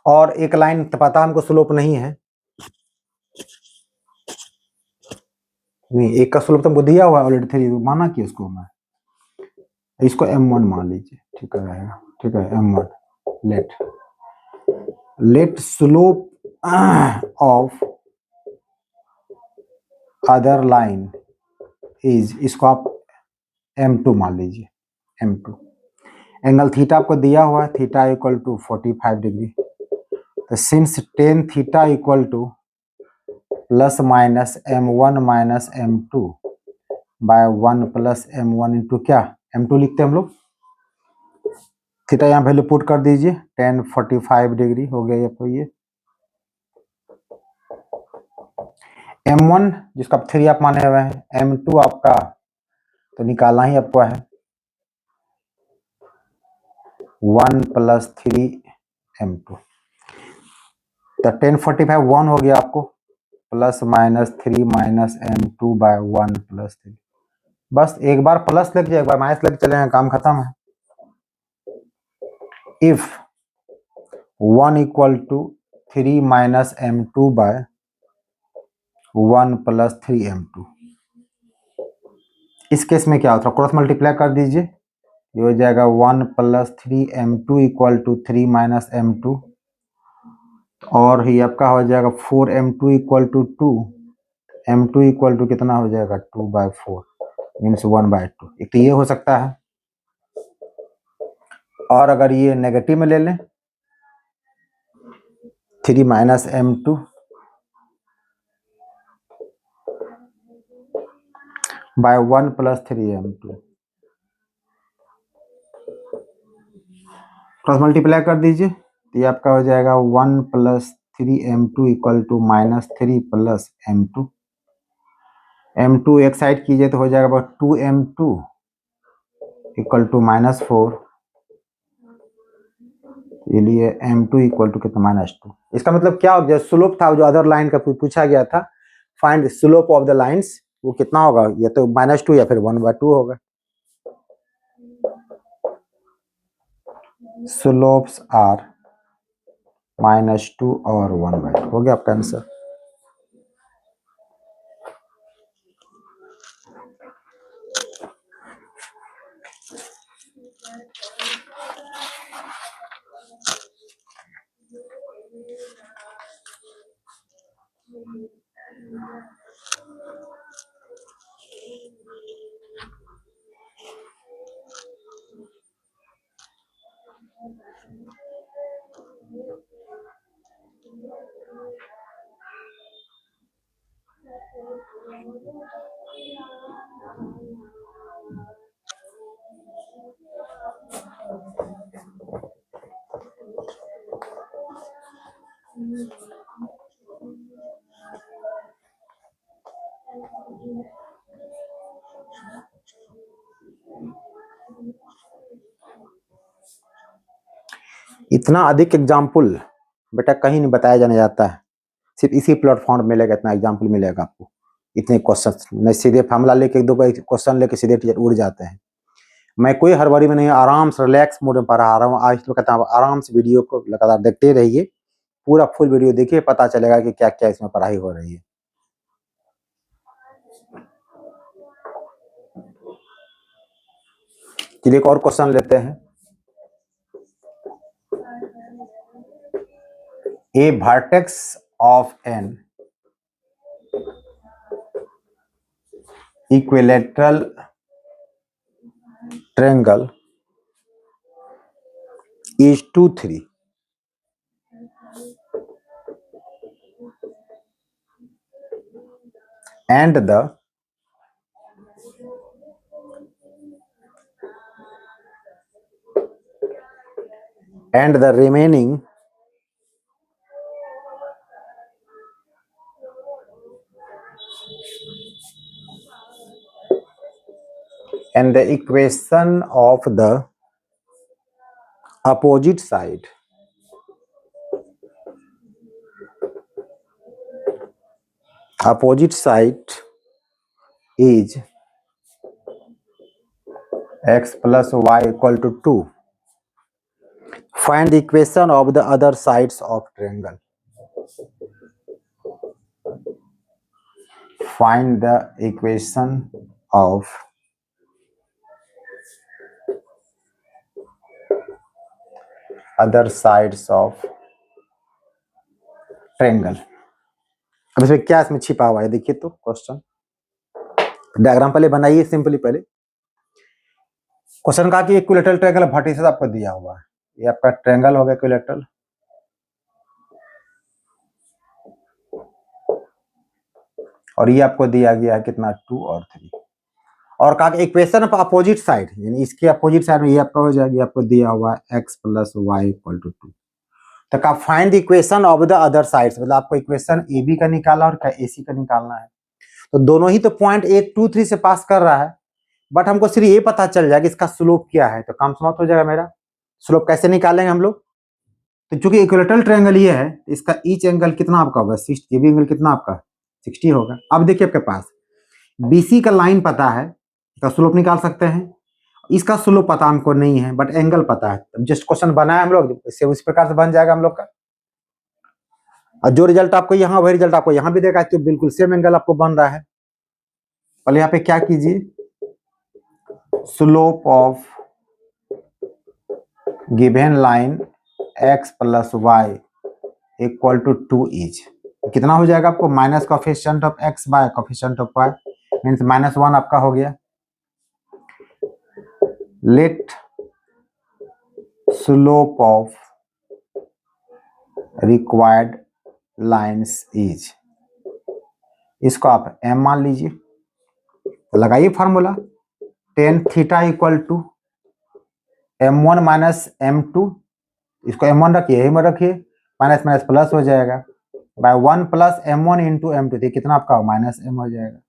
और एक लाइन पता हमको स्लोप नहीं है, नहीं एक का स्लोप तो हमको दिया हुआ है ऑलरेडी 3, माना कि उसको मैं, इसको m1 मान लीजिए, ठीक रहेगा, ठीक है। m1 let slope of other line is, इसको आप m2 मान लीजिए, m2। एंगल थीटा आपको दिया हुआ है, थीटा इक्वल टू 45 डिग्री। तो since tan theta equal to plus minus m1 minus m2 by 1 plus m1 into क्या, m2 लिखते हैं हम लोग। थीटा यहाँ वैल्यू पुट कर दीजिए, tan 45 डिग्री हो गया आपको ये। m1 जिसका 3 आप माने हुए हैं, m2 आपका तो निकालना ही आपको है 1 प्लस 3 m2। तो tan 45 1 हो गया आपको, plus minus 3 minus m2 by 1 plus 3। बस एक बार प्लस लग जाए, एक बार माइनस लग चले, काम खत्म है। If 1 equal to 3 minus m2 by 1 plus 3 m2, इस केस में क्या होता है, क्रॉस मल्टीप्लाई कर दीजिए, ये हो जाएगा 1 plus 3 m2 equal to 3 minus m2, और ये आपका हो जाएगा 4 m2 equal to 2, m2 equal to कितना हो जाएगा 2 बाय 4 मीन्स 1 बाय 2। एक तो ये हो सकता है, और अगर ये नेगेटिव में ले लें 3 minus m2 by 1 plus 3 m2, cross multiply कर दीजिए, तो ये आपका हो जाएगा 1 plus 3 m2 equal to minus 3 plus m2। m2 एक साइड कीजिए तो हो जाएगा 2 m2 इक्वल टू माइनस 4, इसलिए m2 इक्वल टू कितना -2। इसका मतलब क्या हो गया, स्लोप था जो अदर लाइन का पूछा गया था, find slope of the lines, वो कितना होगा, ये तो -2 या फिर 1/2 होगा। स्लोप्स आर -2 और 1/2 हो गया आपका आंसर। इतना अधिक एग्जाम्पल बेटा कहीं नहीं बताया जाने जाता है, सिर्फ इसी प्लेटफॉर्म मिलेगा, इतना एग्जाम्पल मिलेगा आपको, इतने क्वेश्चन नहीं, सीधे फॉर्मूला लेके एक दो क्वेश्चन लेके सीधे टीचर उड़ जाते हैं। मैं कोई हड़बड़ी में नहीं, आराम से रिलैक्स मोड में पढ़ा रहा हूँ। आज तो कहता हूँ आराम से वीडियो को लगातार देखते रहिए, पूरा फुल वीडियो देखिए, पता चलेगा कि क्या क्या इसमें पढ़ाई हो रही है। चलिए एक और क्वेश्चन लेते हैं। A vertex of an equilateral triangle is 2 3 and the remaining and the equation of the opposite side is x plus y equal to 2. Find the equation of the other sides of triangle. Find the equation of other sides of triangle. अब इसमें क्या इसमें छिपा हुआ है देखिए तो question diagram पहले बनाइए सिंपली। पहले क्वेश्चन कहा कि इक्विलेटरल ट्रायंगल वर्टिसेस आपको दिया हुआ है, ये आपका ट्रायंगल हो गया इक्विलेटरल, और ये आपको दिया गया है कितना 2 और 3, और कहा कि इक्वेशन ऑफ अपोजिट साइड यानी इसके अपोजिट साइड में ये आपका हो जाएगी, आपको दिया हुआ है x plus y equal to 2। तो कहा find the equation of the other sides, मतलब आपको इक्वेशन ए बी का निकाला और ए सी का निकालना है। तो दोनों ही तो पॉइंट 8 2 3 से पास कर रहा है, बट हमको सिर्फ ये पता चल जाएगा इसका स्लोप क्या है, तो काम समाप्त हो जाएगा मेरा। स्लोप कैसे निकालेंगे हम लोग, तो चूंकि इक्विलेटरल ट्रायंगल ये है, इसका ईच एंगल कितना आपका होगा 60, ये भी एंगल कितना आपका 60 होगा। अब देखिए आपके पास BC का लाइन पता है, इसका स्लोप निकाल सकते हैं, इसका स्लोप पता हमको नहीं है बट एंगल पता है। जस्ट क्वेश्चन बनाया हम लोग, इससे उस प्रकार से बन जाएगा हम लोग का, और जो रिजल्ट आपको यहाँ वही रिजल्ट आपको यहाँ भी देगा, तो बिल्कुल सेम एंगल आपको बन रहा है। पहले यहाँ पे क्या कीजिए, slope of given line x plus y equal to 2 is कितना हो जाएगा आपको, minus coefficient of x by coefficient of y means -1 आपका हो गया। Let slope of required lines is, इसको आप m मान लीजिए, तो लगाइए formula tan theta equal to m1 minus m2, इसको m1 रखिए, यही में रखिए, माइनस माइनस प्लस हो जाएगा bye 1 plus m1 into m2, तो कितना आपका माइनस m हो जाएगा।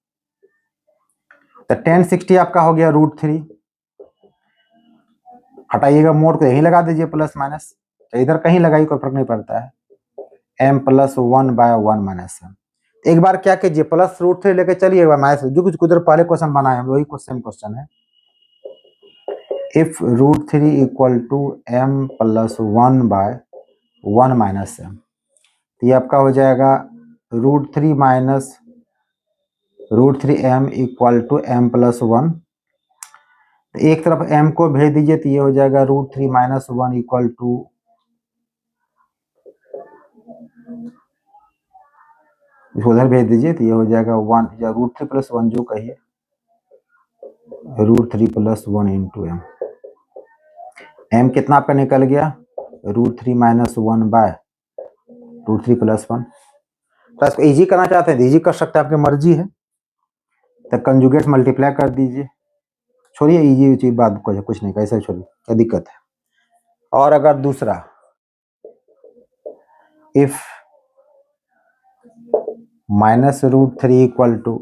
तो tan 60 आपका हो गया √3, हटाइएगा मोड को यहीं लगा दीजिए प्लस माइनस, तो इधर कहीं लगाइए कोई फर्क नहीं पड़ता है, m plus 1 by 1 minus m। एक बार क्या कीजिए प्लस √3 लेके चलिए माइनस, जो कुछ उधर पहले क्वेश्चन बनाए हम वही क्वेश्चन है। If √3 equal to m plus 1 by 1 minus m, तो ये आपका हो जाएगा √3 minus √3m equal to m plus 1। एक तरफ m को भेज दीजिए तो ये हो जाएगा √3 माइनस 1 इक्वल टू इसको उधर भेज दीजिए तो ये हो जाएगा 1 या √3 प्लस 1 जो कहिए, √3 प्लस 1 इंटू m। m कितना आपका निकल गया √3 माइनस 1 बाय √3 प्लस 1। तो इसको इजी करना चाहते हैं इजी कर सकते हैं, आपकी मर्जी है, तो कंजुगेट मल्टीप्लाई कर दीजिए, छोड़िए इजी चीज बात कुछ नहीं, कैसे छोड़िए क्या दिक्कत है। और अगर दूसरा if minus √3 equal to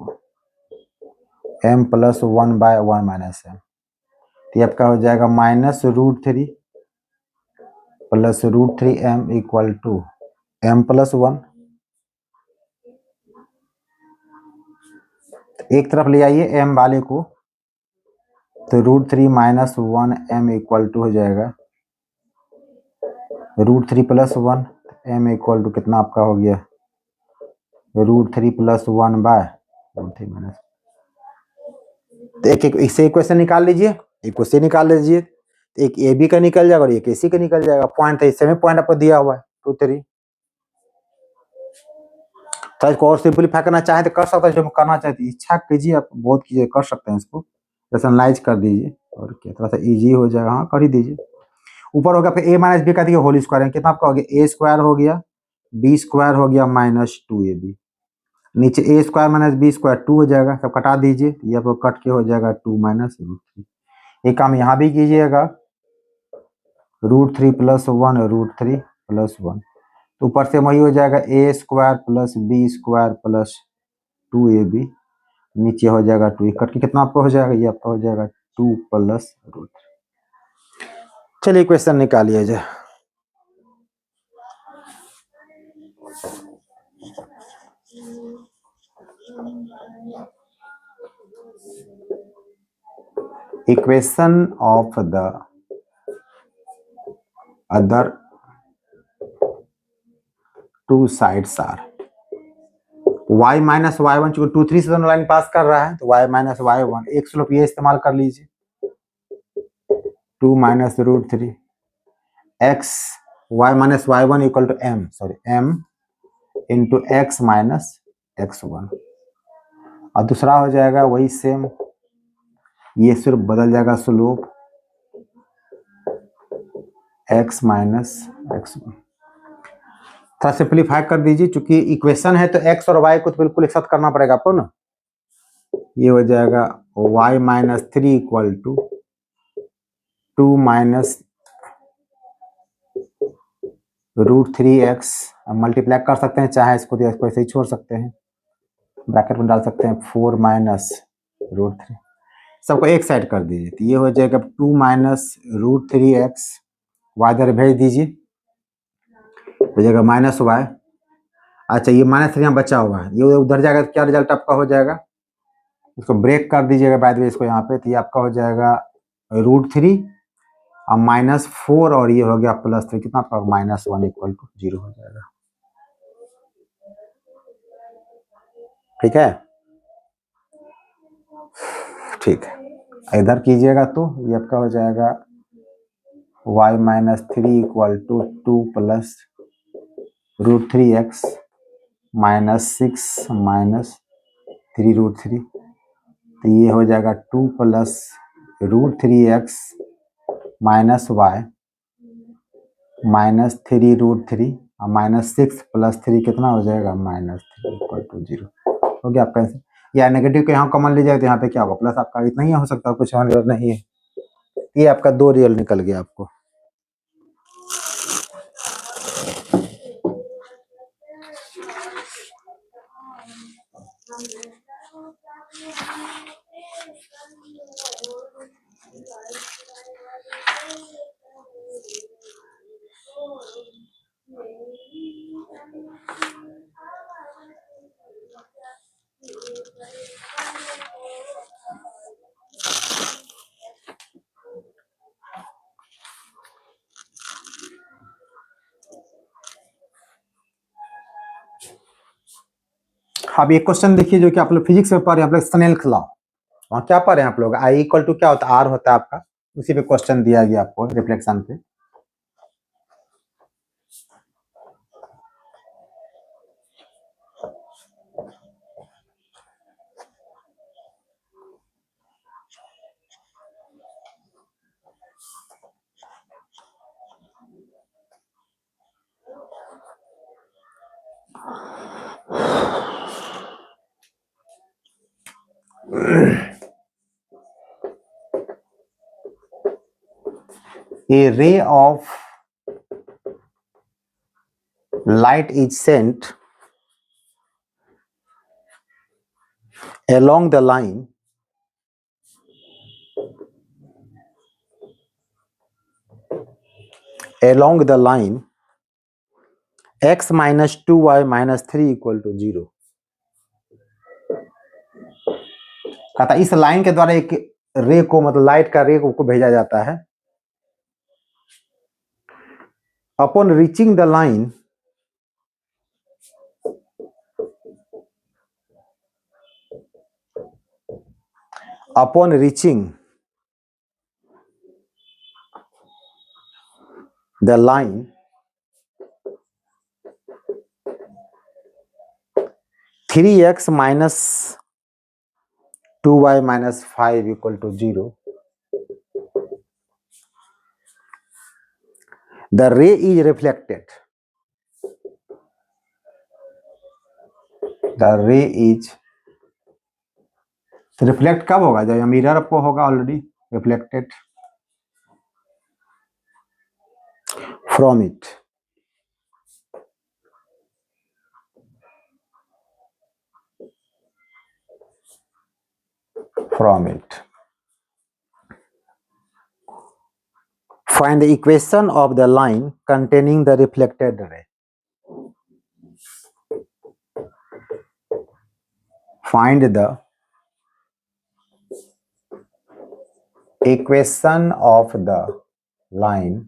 m plus 1 by 1 minus m, तो ये आपका हो जाएगा minus √3 plus √3m equal to m plus 1। एक तरफ ले आइए m वाले को, तो √3 माइनस 1m इक्वल टू हो जाएगा √3 प्लस 1, m इक्वल टू कितना आपका हो गया √3 प्लस 1 बाय √3 माइनस। तो एक एक इससे इक्वेशन निकाल लीजिए, एक को सी निकाल लीजिए, एक ए बी का निकल जाएगा और एक ए सी का निकल जाएगा। पॉइंट है, इसमें पॉइंट आपको दिया हुआ है 2 3। तो इसको और सिंपलीफाई करना चाहे तो कर सकते हैं, जो करना चाहते इच्छा कीजिए, आप बहुत कीजिए, कर सकते हैं इसको रेशनलाइज कर दीजिए और क्या थोड़ा सा इजी हो जाएगा। हाँ कर ही दीजिए। ऊपर होगा फिर ए माइनस बी का दिया होल स्क्वायर, कितना आपका हो गया, ए स्क्वायर हो गया, बी स्क्वायर हो गया माइनस 2ab। नीचे ए स्क्वायर माइनस बी स्क्वायर 2 हो जाएगा, सब कटा दीजिए, ये आपको कट के हो जाएगा 2 माइनस √3। एक काम यहाँ भी कीजिएगा, √3 + 1 √3 + 1, तो ऊपर से वही हो जाएगा A square plus B square plus 2ab, नीचे हो जाएगा 2, कट के कितना आपका हो जाएगा, ये आपका हो जाएगा 2 + √3। चलिए क्वेश्चन निकालिए जाए। Equation of the other two sides are y minus y1, चूंकि 2 3 से दोनों लाइन पास कर रहा है तो y माइनस y1, एक स्लोप ये इस्तेमाल कर लीजिए, 2 minus √3 x y minus y1 equal to m into x minus x1, और दूसरा हो जाएगा वही सेम, ये सिर्फ बदल जाएगा स्लोप x माइनस x1। थोड़ा सिंप्लीफाई कर दीजिए, चूंकि इक्वेशन है तो x और y को तो बिल्कुल एक साथ करना पड़ेगा आपको ना। ये हो जाएगा y minus 3 equal to 2 minus √3x, multiply कर सकते हैं, चाहे इसको ऐसे ही छोड़ सकते हैं, ब्रैकेट में डाल सकते हैं 4 माइनस √3, सबको एक साइड कर दीजिए, तो ये हो जाएगा 2 माइनस √3x, y इधर भेज दीजिए, हो जाएगा माइनस y। अच्छा ये माइनस 3 यहाँ बचा हुआ है, ये उधर जाएगा तो क्या रिजल्ट आपका हो जाएगा, इसको ब्रेक कर दीजिएगा बाय द वे इसको यहाँ पे, तो ये आपका हो जाएगा √3 और -4 और ये हो गया +3, कितना आपका -1 इक्वल टू 0 हो जाएगा। ठीक है, ठीक है, इधर कीजिएगा तो ये आपका हो जाएगा y minus 3 equal to 2 plus √3x minus 6 minus 3 √3, तो ये हो जाएगा 2 plus √3x minus y minus 3 √3 और -6 + 3 कितना हो जाएगा, -3 इक्वल टू 0 हो गया आपका आंसर। या नेगेटिव को यहाँ कॉमन ले जाए तो यहाँ पे क्या होगा, प्लस आपका इतना ही हो सकता है, कुछ और रियल नहीं है, ये आपका 2 रियल निकल गया आपको। अब एक क्वेश्चन देखिए जो कि आप लोग फिजिक्स में पढ़ रहे हैं, आप लोग स्नेल्स लॉ, वहाँ क्या पढ़ रहे हैं आप लोग, आई इक्वल टू क्या होता है, आर होता है आपका, उसी पे क्वेश्चन दिया गया आपको रिफ्लेक्शन पे। A ray of light is sent along the line x minus 2y minus 3 equal to 0। कहता इस लाइन के द्वारा एक रे को, मतलब लाइट का रे को भेजा जाता है, upon reaching the line the line three x minus 2y minus 5 equal to 0, the ray is reflected. The ray is reflect कब होगा? जब मिरर आपको होगा already reflected from it. From it. Find the equation of the line containing the reflected ray. Find the equation of the line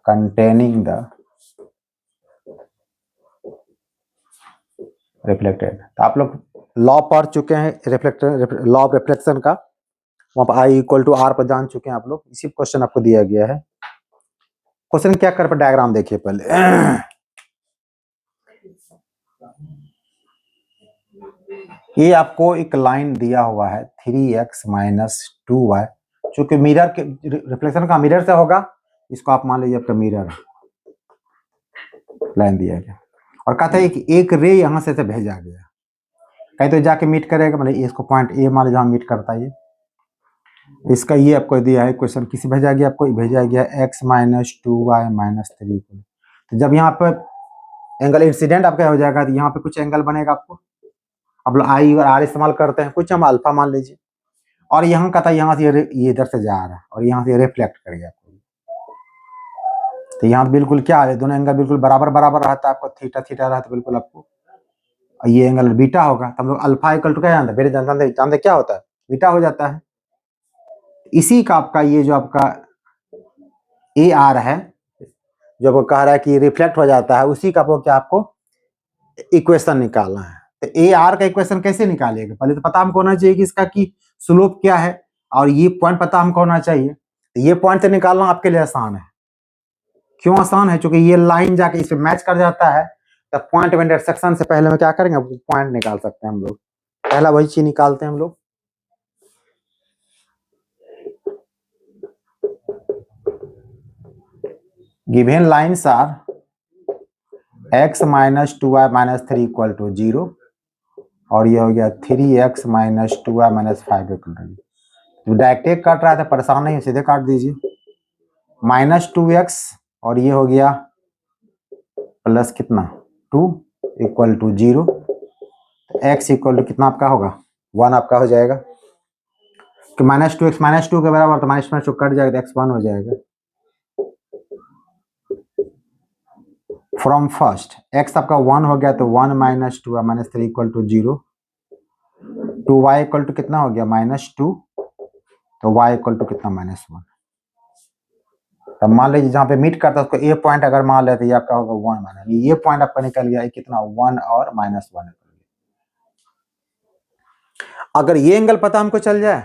containing the reflected. तो आप लोग law पढ़ चुके हैं रिफ्लेक्टर लॉ ऑफ रिफ्लेक्शन का, वहां पर आई इक्वल टू आर पर जान चुके हैं आप लोग. इसी क्वेश्चन आपको दिया गया है. क्वेश्चन क्या कर पर डायग्राम देखिए पहले. ये आपको एक लाइन दिया हुआ है 3x माइनस 2y, चूंकि मिरर के रिफ्लेक्शन का मिरर से होगा, इसको आप मान लीजिए आपका मिरर लाइन दिया गया और कहता है कि एक रे यहां से भेजा गया, कहीं तो जाके मीट करेगा, मतलब इसको पॉइंट ए मान लीजिए मीट करता है. ये इसका ये आपको दिया है क्वेश्चन, किसी भेजा गया आपको, भेजा गया x माइनस 2y माइनस 3. तो जब यहाँ पर एंगल इंसिडेंट आपका हो जाएगा तो यहाँ पे कुछ एंगल बनेगा आपको. आप लोग आई और आर इस्तेमाल करते हैं, कुछ हम अल्फा मान लीजिए, और यहाँ का था यहाँ से ये इधर से जा रहा है और यहाँ से रिफ्लेक्ट कर गया आपको. तो यहाँ बिल्कुल क्या है, दोनों एंगल बिल्कुल बराबर बराबर रहता है आपको, थीटा थीटा रहता है बिल्कुल आपको. ये एंगल बीटा होगा, तो हम लोग अल्फा इक्वल टू क्या जानते हैं, फिर जानते क्या होता है, बीटा हो जाता है. इसी का आपका ये जो आपका ए आर है, जो आपको कह रहा है कि रिफ्लेक्ट हो जाता है, उसी का आपको इक्वेशन निकालना है. तो ए आर का इक्वेशन कैसे निकालेगा, पहले तो पता हमको होना चाहिए कि इसका की स्लोप क्या है, और ये पॉइंट पता हमको होना चाहिए. तो ये पॉइंट से निकालना आपके लिए आसान है. क्यों आसान है? क्योंकि ये लाइन जाके इस पे मैच कर जाता है. तो पॉइंट ऑफ इंटरसेक्शन से पहले में क्या करेंगे, पॉइंट निकाल सकते हैं हम लोग. पहला वही चीज निकालते हैं हम लोग. Given lines are x minus 2y minus 3 equal to 0, और ये हो गया 3x minus 2y minus 5 equal to 0. तो डायरेक्ट काट रहा था, परेशान नहीं, सीधे काट दीजिए. माइनस 2x और ये हो गया प्लस कितना 2 equal to 0. x equal to कितना आपका होगा 1 आपका हो जाएगा. कि माइनस 2x माइनस 2 के बराबर, तो माइनस 2 कट जाएगा, तो x 1 हो जाएगा. फ्रॉम फर्स्ट x आपका 1 हो गया, तो 1 minus 2 minus 3 equal to 0. 2y equal to कितना हो गया माइनस 2, तो y इक्वल टू कितना माइनस 1. तो मान लीजिए जहाँ पे मीट करता है उसको ए पॉइंट अगर मान लेते, ये आपका होगा 1 माइनस, ये पॉइंट आपका निकल गया कितना 1 और माइनस 1. अगर ये एंगल पता हमको चल जाए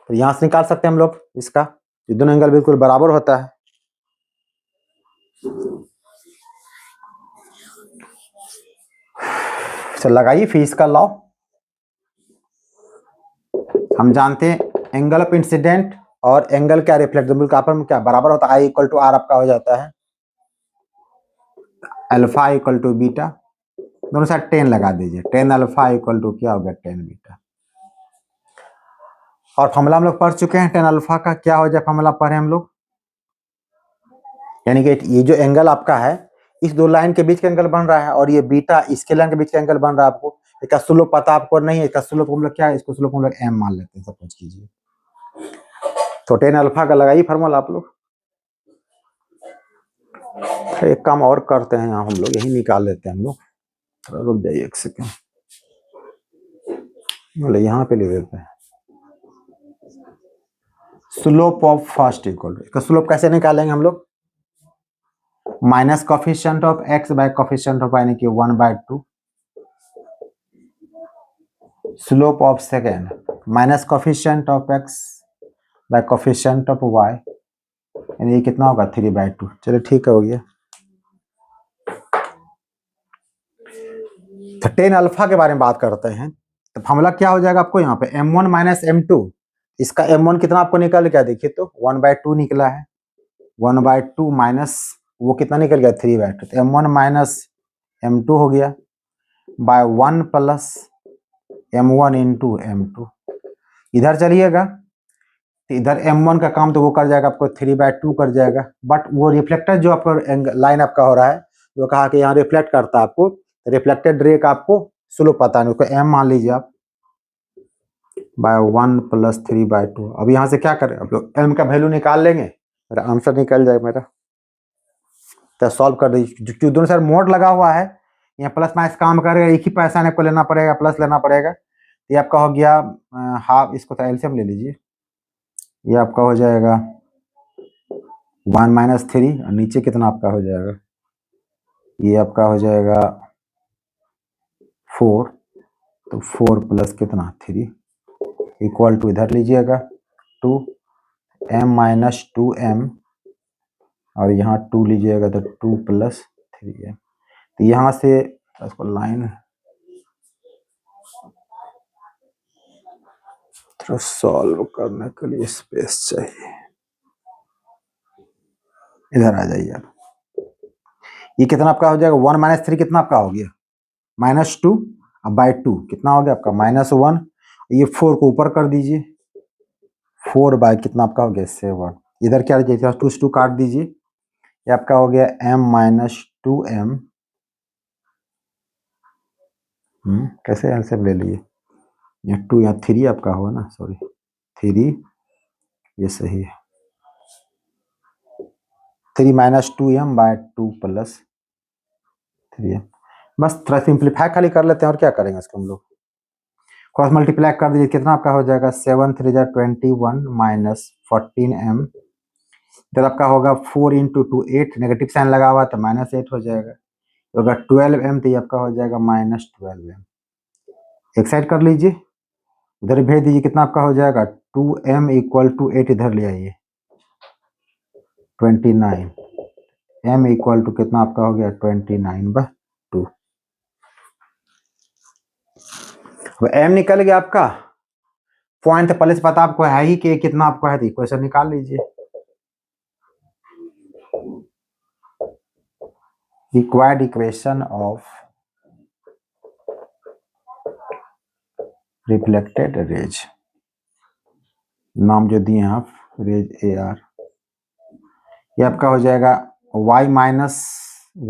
तो यहां से निकाल सकते हैं हम लोग इसका, ये दोनों एंगल बिल्कुल बराबर होता है. तो लगाइए फिश का लॉ. हम जानते हैं एंगल ऑफ इंसिडेंट और एंगल क्या रिफ्लेक्ट, बिल्कुल आपस में क्या बराबर होता है, आई इक्वल टू आर आपका हो जाता है. अल्फा इक्वल टू बीटा, दोनों साइड 10 लगा दीजिए. 10 अल्फा इक्वल टू क्या हो गया 10 बीटा. और फॉर्मूला हम लोग पढ़ चुके हैं 10 अल्फा का क्या हो जाए, फॉर्मूला पढ़े हम लोग. यानी कि ये जो एंगल आपका है, इस दो लाइन के बीच का एंगल बन रहा है, और ये बीटा इसके लाइन के बीच का एंगल बन रहा है. आपको इसका स्लोप पता आपको नहीं है, इसका स्लोप हम लोग क्या है, इसको स्लोप हम लोग m मान लेते हैं, सब कुछ कीजिए. तो 10 अल्फा का लगाइए फार्मूला आप लोग. एक काम और करते हैं, यहाँ हम लोग यही निकाल लेते हैं हम लोग. रुक जाइए एक सेकेंड, बोले यहाँ पे ले देते हैं. स्लोप ऑफ फर्स्ट इक्वल, इसका स्लोप कैसे निकालेंगे हम लोग, minus coefficient of x by coefficient of y, यानी कि 1/2. Slope of second minus coefficient of x by coefficient of y, यानी ये कितना होगा 3/2। चलिए ठीक है, हो गया। तो टेन अल्फा के बारे में बात करते हैं। तो फॉर्मूला क्या हो जाएगा आपको यहाँ पे m1 माइनस m2, इसका m1 कितना आपको निकल गया, देखिए तो 1/2 निकला है, 1/2 माइनस वो कितना निकल गया 3/2, तो m1 माइनस m2 हो गया bye 1 plus m1 into m2। इधर चलिएगा तो इधर m1 का काम तो वो कर जाएगा आपको 3/2 कर जाएगा, बट वो रिफ्लेक्टर जो आपका लाइन आपका हो रहा है, वो कहा कि यहाँ रिफ्लेक्ट करता है आपको, रिफ्लेक्टेड रे का आपको स्लोप पता नहीं, उसको m मान लीजिए आप, बाय 1 प्लस 3/2। अब यहाँ से क्या करें, आप लोग m का वैल्यू निकाल लेंगे, मेरा आंसर निकल जाएगा मेरा। तो सॉल्व कर दीजिए, जो दोनों साइड मोड लगा हुआ है, यहाँ प्लस माइनस काम करेगा, एक ही पैसा आपको लेना पड़ेगा, प्लस लेना पड़ेगा। ये आपका हो गया हाफ, इसको तो एलसीएम ले लीजिए, ये आपका हो जाएगा 1 माइनस 3, और नीचे कितना आपका हो जाएगा, ये आपका हो जाएगा 4, तो 4 प्लस कितना 3 इक्वल टू, इधर लीजिएगा 2 m माइनस 2m, और यहाँ 2 लीजिएगा तो 2 प्लस 3m। तो यहाँ से इसको लाइन थोड़ा सॉल्व करने के लिए स्पेस चाहिए, इधर आ जाइए आप। ये कितना आपका हो जाएगा 1 माइनस 3 कितना आपका हो गया -2, अब बाय 2 कितना हो गया आपका -1, ये 4 को ऊपर कर दीजिए, 4 बाय कितना आपका हो गया 7, इधर क्या लीजिए 2 से 2 काट दीजिए, ये आपका हो गया m माइनस 2m, कैसे एलसीएम ले लिए, यहाँ 2 यहाँ 3 आपका होगा ना, सॉरी 3, ये सही है, 3 minus 2m bye 2 plus 3m। बस थोड़ा सिंप्लीफाई खाली कर लेते हैं, और क्या करेंगे इसको हम लोग, क्रॉस मल्टीप्लाई कर दीजिए, कितना आपका हो जाएगा 7 3 21 माइनस 14m, इधर आपका होगा 4 इंटू 2 8, नेगेटिव साइन लगा हुआ तो -8 हो जाएगा, तो अगर 12m तो ये आपका हो जाएगा -12m। एक साइड कर लीजिए, उधर भेज दीजिए, कितना आपका हो जाएगा 2m इक्वल टू 8, इधर ले आइए 29, m इक्वल टू कितना आपका हो गया 29/2। अब m निकल गया आपका, पॉइंट पहले से पता आपको है ही कि कितना आपको है, तो इक्वेशन निकाल लीजिए, required equation of reflected raise, नाम जो दिए हैं आप रेज AR, ये आपका हो जाएगा y माइनस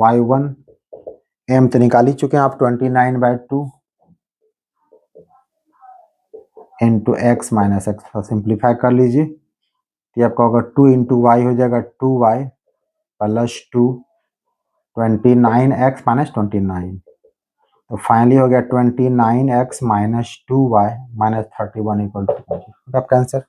y1, m तो निकाल ही चुके हैं आप 29/2 into x minus x, simplify कर लीजिए, ये आपका होगा 2 इंटू वाई हो जाएगा 2y प्लस 2 29x माइनस 29, तो फाइनली हो गया 29x minus 2y minus 31 equal to आपका आंसर।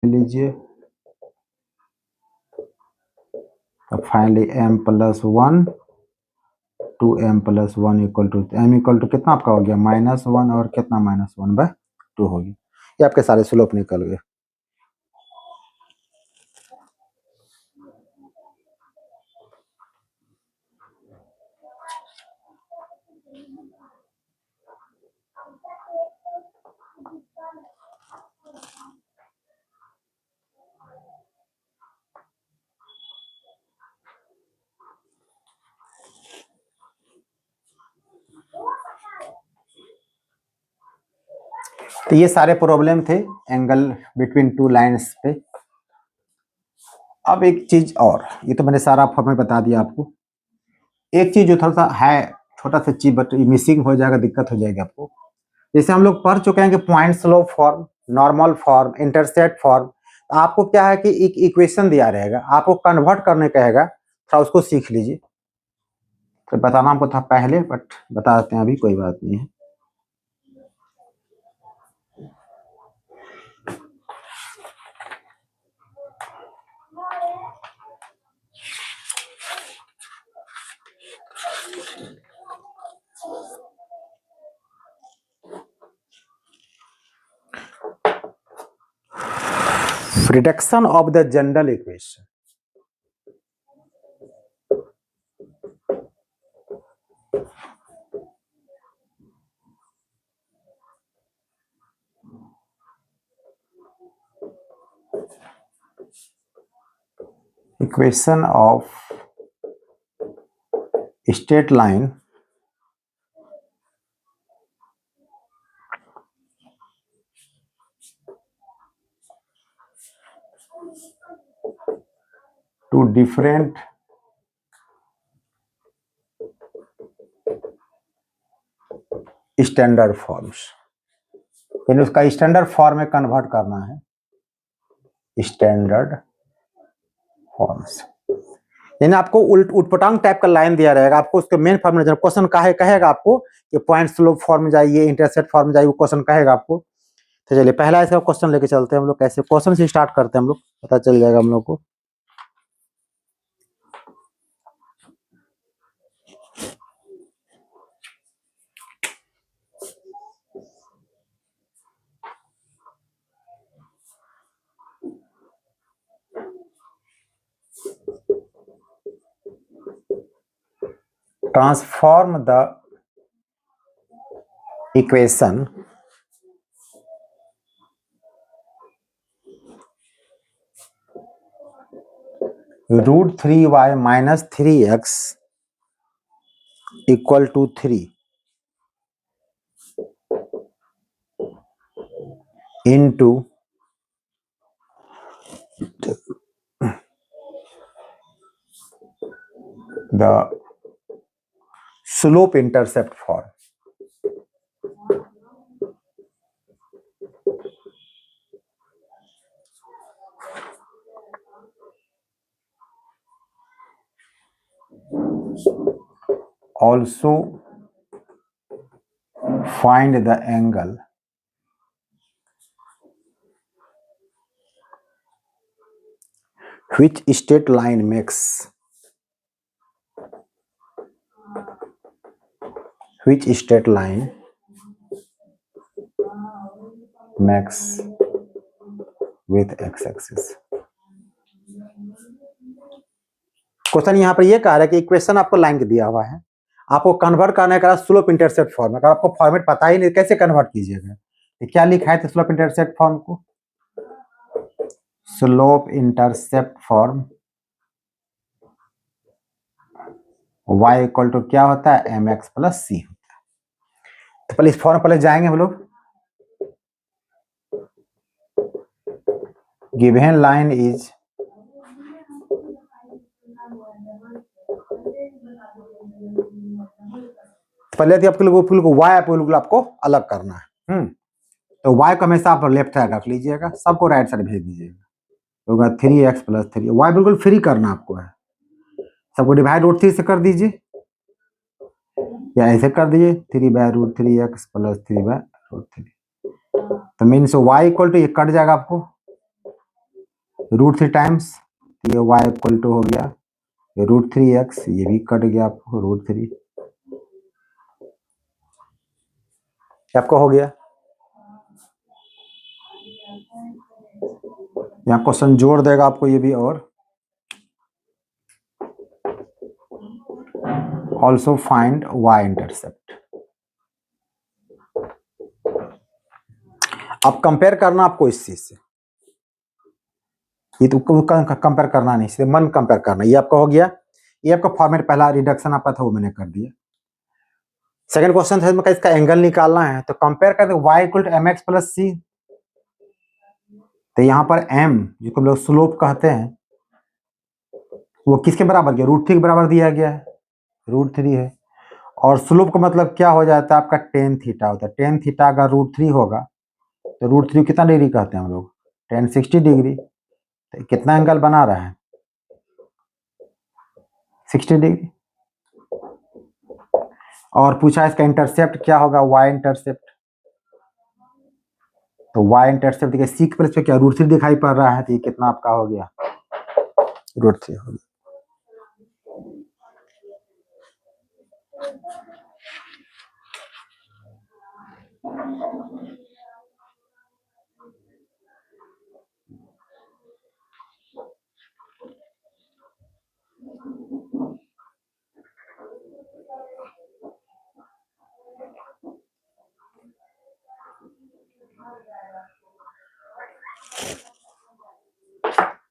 लीजिए, तो finally m plus 1 to m plus 1 equal to m equal to कितना आपका हो गया -1 और कितना -1/2 हो गया। ये आपके सारे स्लोप निकल गए। तो ये सारे प्रॉब्लम थे एंगल बिटवीन टू लाइंस पे। अब एक चीज और, ये तो मैंने सारा फॉर्मेट बता दिया आपको। एक चीज जो थोड़ा सा है, छोटा सा चीज बट मिसिंग हो जाएगा, दिक्कत हो जाएगी आपको। जैसे हम लोग पढ़ चुके हैं कि point slope form, normal form, intercept form. तो आपको क्या है कि एक इक्वेशन दिया रहेगा, आपको कन्वर्ट करने कहेगा, थोड़ा उसको सीख लीजिए। तो बताना हमको था पहले, बट बता देते हैं अभी, कोई बात नहीं है। Reduction of the general equation. Equation of straight line to different standard forms, यानी उसका स्टैंडर्ड फॉर्म में कन्वर्ट करना है, स्टैंडर्ड फॉर्म्स। यानी आपको उटपटांग टाइप का लाइन दिया रहेगा, आपको उसके मेन फॉर्म में क्वेश्चन कहेगा आपको कि पॉइंट स्लोप फॉर्म में जाइए, इंटरसेप्ट फॉर्म में जाइए, वो क्वेश्चन कहेगा आपको। तो चलिए पहला इसका क्वेश्चन लेके चलते हैं हम लोग। कैसे क्वेश्चन से स्टार्ट करते हैं हम लोग, पता चल जाएगा हम लोग को। Transform the equation √3y minus 3x equal to 3 into the slope intercept form. Also find the angle which straight line makes with x-axis। Question यहाँ पर ये कह रहा है कि इक्वेशन आपको लाइन के दिया हुआ है, आपको कन्वर्ट करने का स्लोप इंटरसेप्ट फॉर्म। अगर आपको फॉर्मेट पता ही नहीं, कैसे कन्वर्ट कीजिएगा? क्या लिखा है स्लोप इंटरसेप्ट फॉर्म को? Slope intercept form y equal to क्या होता है, mx प्लस c होता है। तो पहले इस फॉर्म पहले जाएंगे हम लोग। गिवन लाइन इज पहले तो आपके लोग y आपको अलग करना है। तो y को हमेशा आप लेफ्ट साइड रख लीजिएगा, सबको राइट साइड भेज दीजिएगा। तो होगा 3x प्लस 3, y बिल्कुल फ्री करना आपको है, सबको डिवाइड √3 से कर दीजिए, या ऐसे कर दीजिए 3/√3x प्लस 3/√3। तो मीन्स y इक्वल टू ये कट जाएगा आपको, रूट 3 टाइम्स, ये y इक्वल टू हो गया रूट 3x, ये भी कट गया आपको रूट 3, आपको हो गया। यहाँ क्वेश्चन जोड़ देगा आपको ये भी, और ऑल्सो फाइंड y इंटरसेप्ट। अब कंपेयर करना आपको इस चीज से, ये तो कंपेयर करना नहीं, सिर्फ मन कंपेयर करना। ये आपका हो गया, ये आपका फॉर्मेट पहला रिडक्शन आपका था वो मैंने कर दिया। सेकंड क्वेश्चन है इसमें इसका एंगल निकालना है, तो कंपेयर करते y equal to mx plus c। तो यहाँ पर m जिसको हम लोग स्लोप कहते हैं वो किसके बराबर गया, रूट 3 के बराबर दिया गया है, रूट 3 है। और स्लोप का मतलब क्या हो जाता है आपका टेन थीटा होता है। टेन थीटा अगर रूट 3 होगा तो रूट 3 कितना डिग्री कहते हैं हम लोग, 1060 डिग्री। तो कितना एंगल बना रहा है, 60 डिग्री। और पूछा इसका इंटरसेप्ट क्या होगा, y इंटरसेप्ट। तो y इंटरसेप्ट देखिए सी प्लस पे क्या रूट 3 दिखाई पड़ रहा है, तो ये कितना आपका हो गया, रूट 3 हो गया।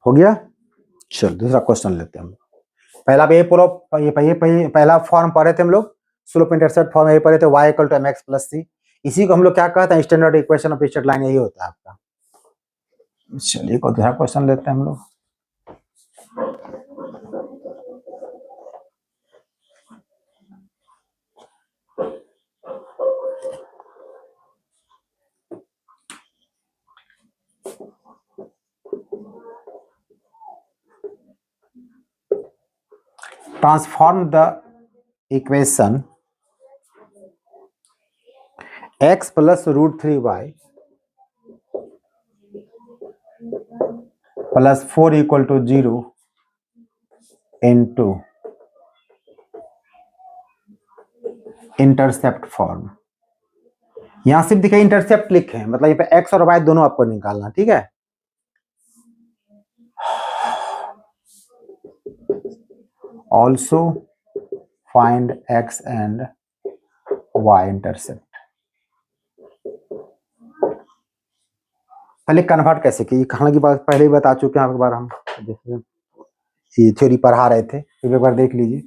हो गया। चलो दूसरा क्वेश्चन लेते हैं हम। पहला ये पूरा पहला फॉर्म पढ़े थे हम लोग, स्लोप इंटरसेप्ट फॉर्म यही पढ़े थे, y equal to mx plus c। इसी को हम लोग क्या कहते हैं, standard equation of straight line, यही होता है आपका। चलिए को दूसरा क्वेश्चन लेते हैं हम लोग। Transform the equation x plus root 3y plus 4 equal to 0 into intercept form. यहां सिर्फ दिखे इंटरसेप्ट लिखे हैं, मतलब यहाँ पे x और y दोनों आपको निकालना, ठीक है। Also find x and y intercept. पहले कन्वर्ट कैसे की, कहां की बात पहले ही बता चुके हैं, एक बार हम ये थ्योरी पढ़ा रहे थे, एक बार देख लीजिए।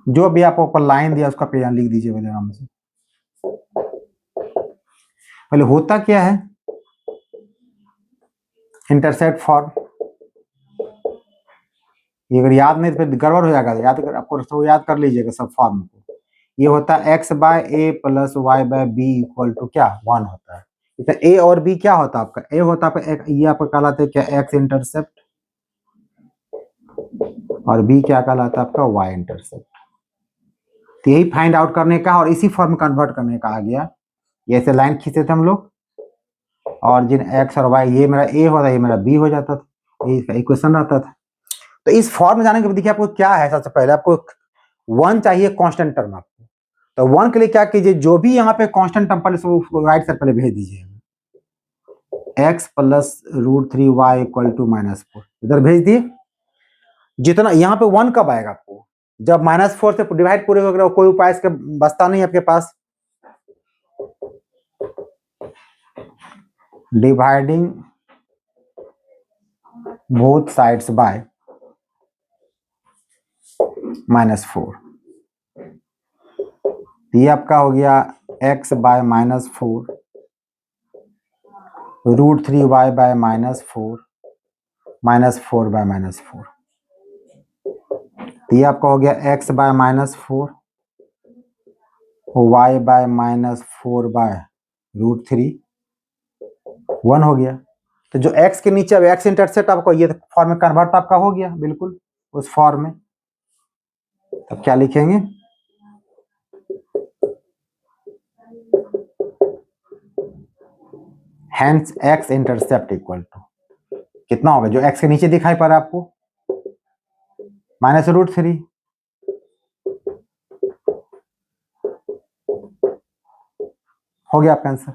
जो भी आपको ऊपर लाइन दिया उसका पे लिख दीजिए पहले आराम से। पहले होता क्या है इंटरसेप्ट फॉर्म, ये अगर याद नहीं तो फिर गड़बड़ हो जाएगा, याद कर आपको तो याद कर लीजिएगा सब फॉर्म को। ये होता है x by a plus y by b equal to क्या 1 होता है। तो ए और बी क्या होता है आपका, ए होता है ये आपका कहलाते हैं क्या x इंटरसेप्ट, और बी क्या कहलाता है आपका y इंटरसेप्ट। तो यही फाइंड आउट करने का और इसी फॉर्म में कन्वर्ट करने का आ गया। ये ऐसे लाइन खींचते थे हम लोग, और जिन x और y, ये मेरा a होता है ये मेरा b हो जाता था, ये इक्वेशन रहता था। तो इस फॉर्म में जाने के बाद देखिए आपको क्या है, सबसे पहले आपको 1 चाहिए कांस्टेंट टर्म आपको। तो 1 के लिए क्या कीजिए, जो भी यहाँ पे कांस्टेंट टर्म पहले उसको राइट साइड पहले भेज दीजिए, x plus root 3y equal to -4 इधर भेज दिए। जितना यहाँ पे 1 कब आएगा आपको, जब -4 से डिवाइड पूरे हो, कोई उपाय इसके बचता नहीं आपके पास। डिवाइडिंग बोथ साइड्स बाय -4, ये आपका हो गया x by -4 root 3y by -4 -4 by -4, ये आपका हो गया x by -4 y by -4 by root 3 1 हो गया। तो जो x के नीचे अब x इंटरसेप्ट आपको ये फॉर्म में कन्वर्ट आपका हो गया बिल्कुल उस फॉर्म में। तब क्या लिखेंगे, hence x intercept equal to कितना होगा जो एक्स के नीचे दिखाई पड़ रहा है आपको, -√3। हो गया आपका आंसर।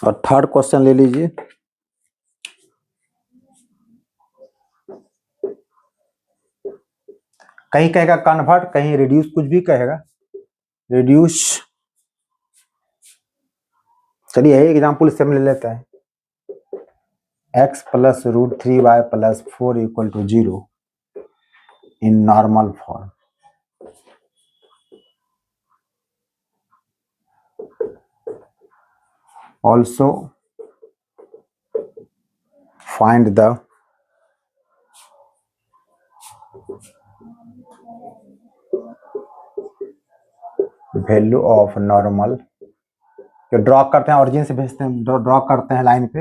और थर्ड क्वेश्चन ले लीजिए। कहीं कहेगा कन्वर्ट, कहीं रिड्यूस, कुछ भी कहेगा रिड्यूस। चलिए एग्जाम्पल से हम ले लेते हैं, x + √3y + 4 = 0 in normal form। Also find the value of normal। जो ड्रॉ करते हैं ऑरिजिन से भेजते हैं, ड्रॉ करते हैं लाइन पे,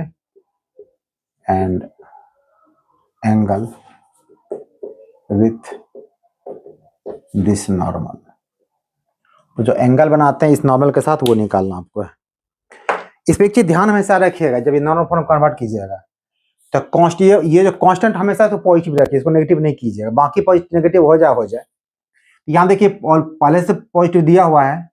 and angle with this normal. तो जो एंगल बनाते हैं इस नॉर्मल के साथ वो निकालना आपको है। इस पे एक चीज ध्यान हमेशा रखिएगा, जब ये नॉर्मल फॉर्म कन्वर्ट कीजिएगा तो कांस्टेंट, ये जो कांस्टेंट हमेशा तो पॉजिटिव रखिए, इसको नेगेटिव नहीं कीजिएगा। बाकी पॉजिटिव नेगेटिव हो जाए। यहाँ देखिए और पहले से पॉजिटिव दिया हुआ है,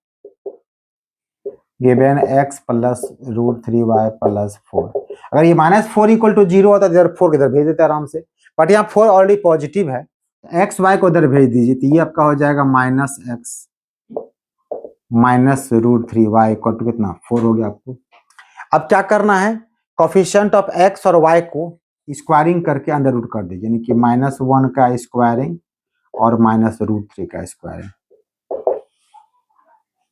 गिवन x + √3y + 4। अगर ये -4 = 0 होता तो इधर 4 किधर भेज देते आराम से, बट यहाँ 4 ऑलरेडी पॉजिटिव है, एक्स वाई को उधर भेज दीजिए, तो ये आपका हो जाएगा -x -√3y = कितना, 4 हो गया आपको। अब क्या करना है, कोफिशिएंट ऑफ x और y को स्क्वायरिंग करके अंडर रूट कर दीजिए, यानी कि -1 का स्क्वायरिंग और -√3 का स्क्वायरिंग।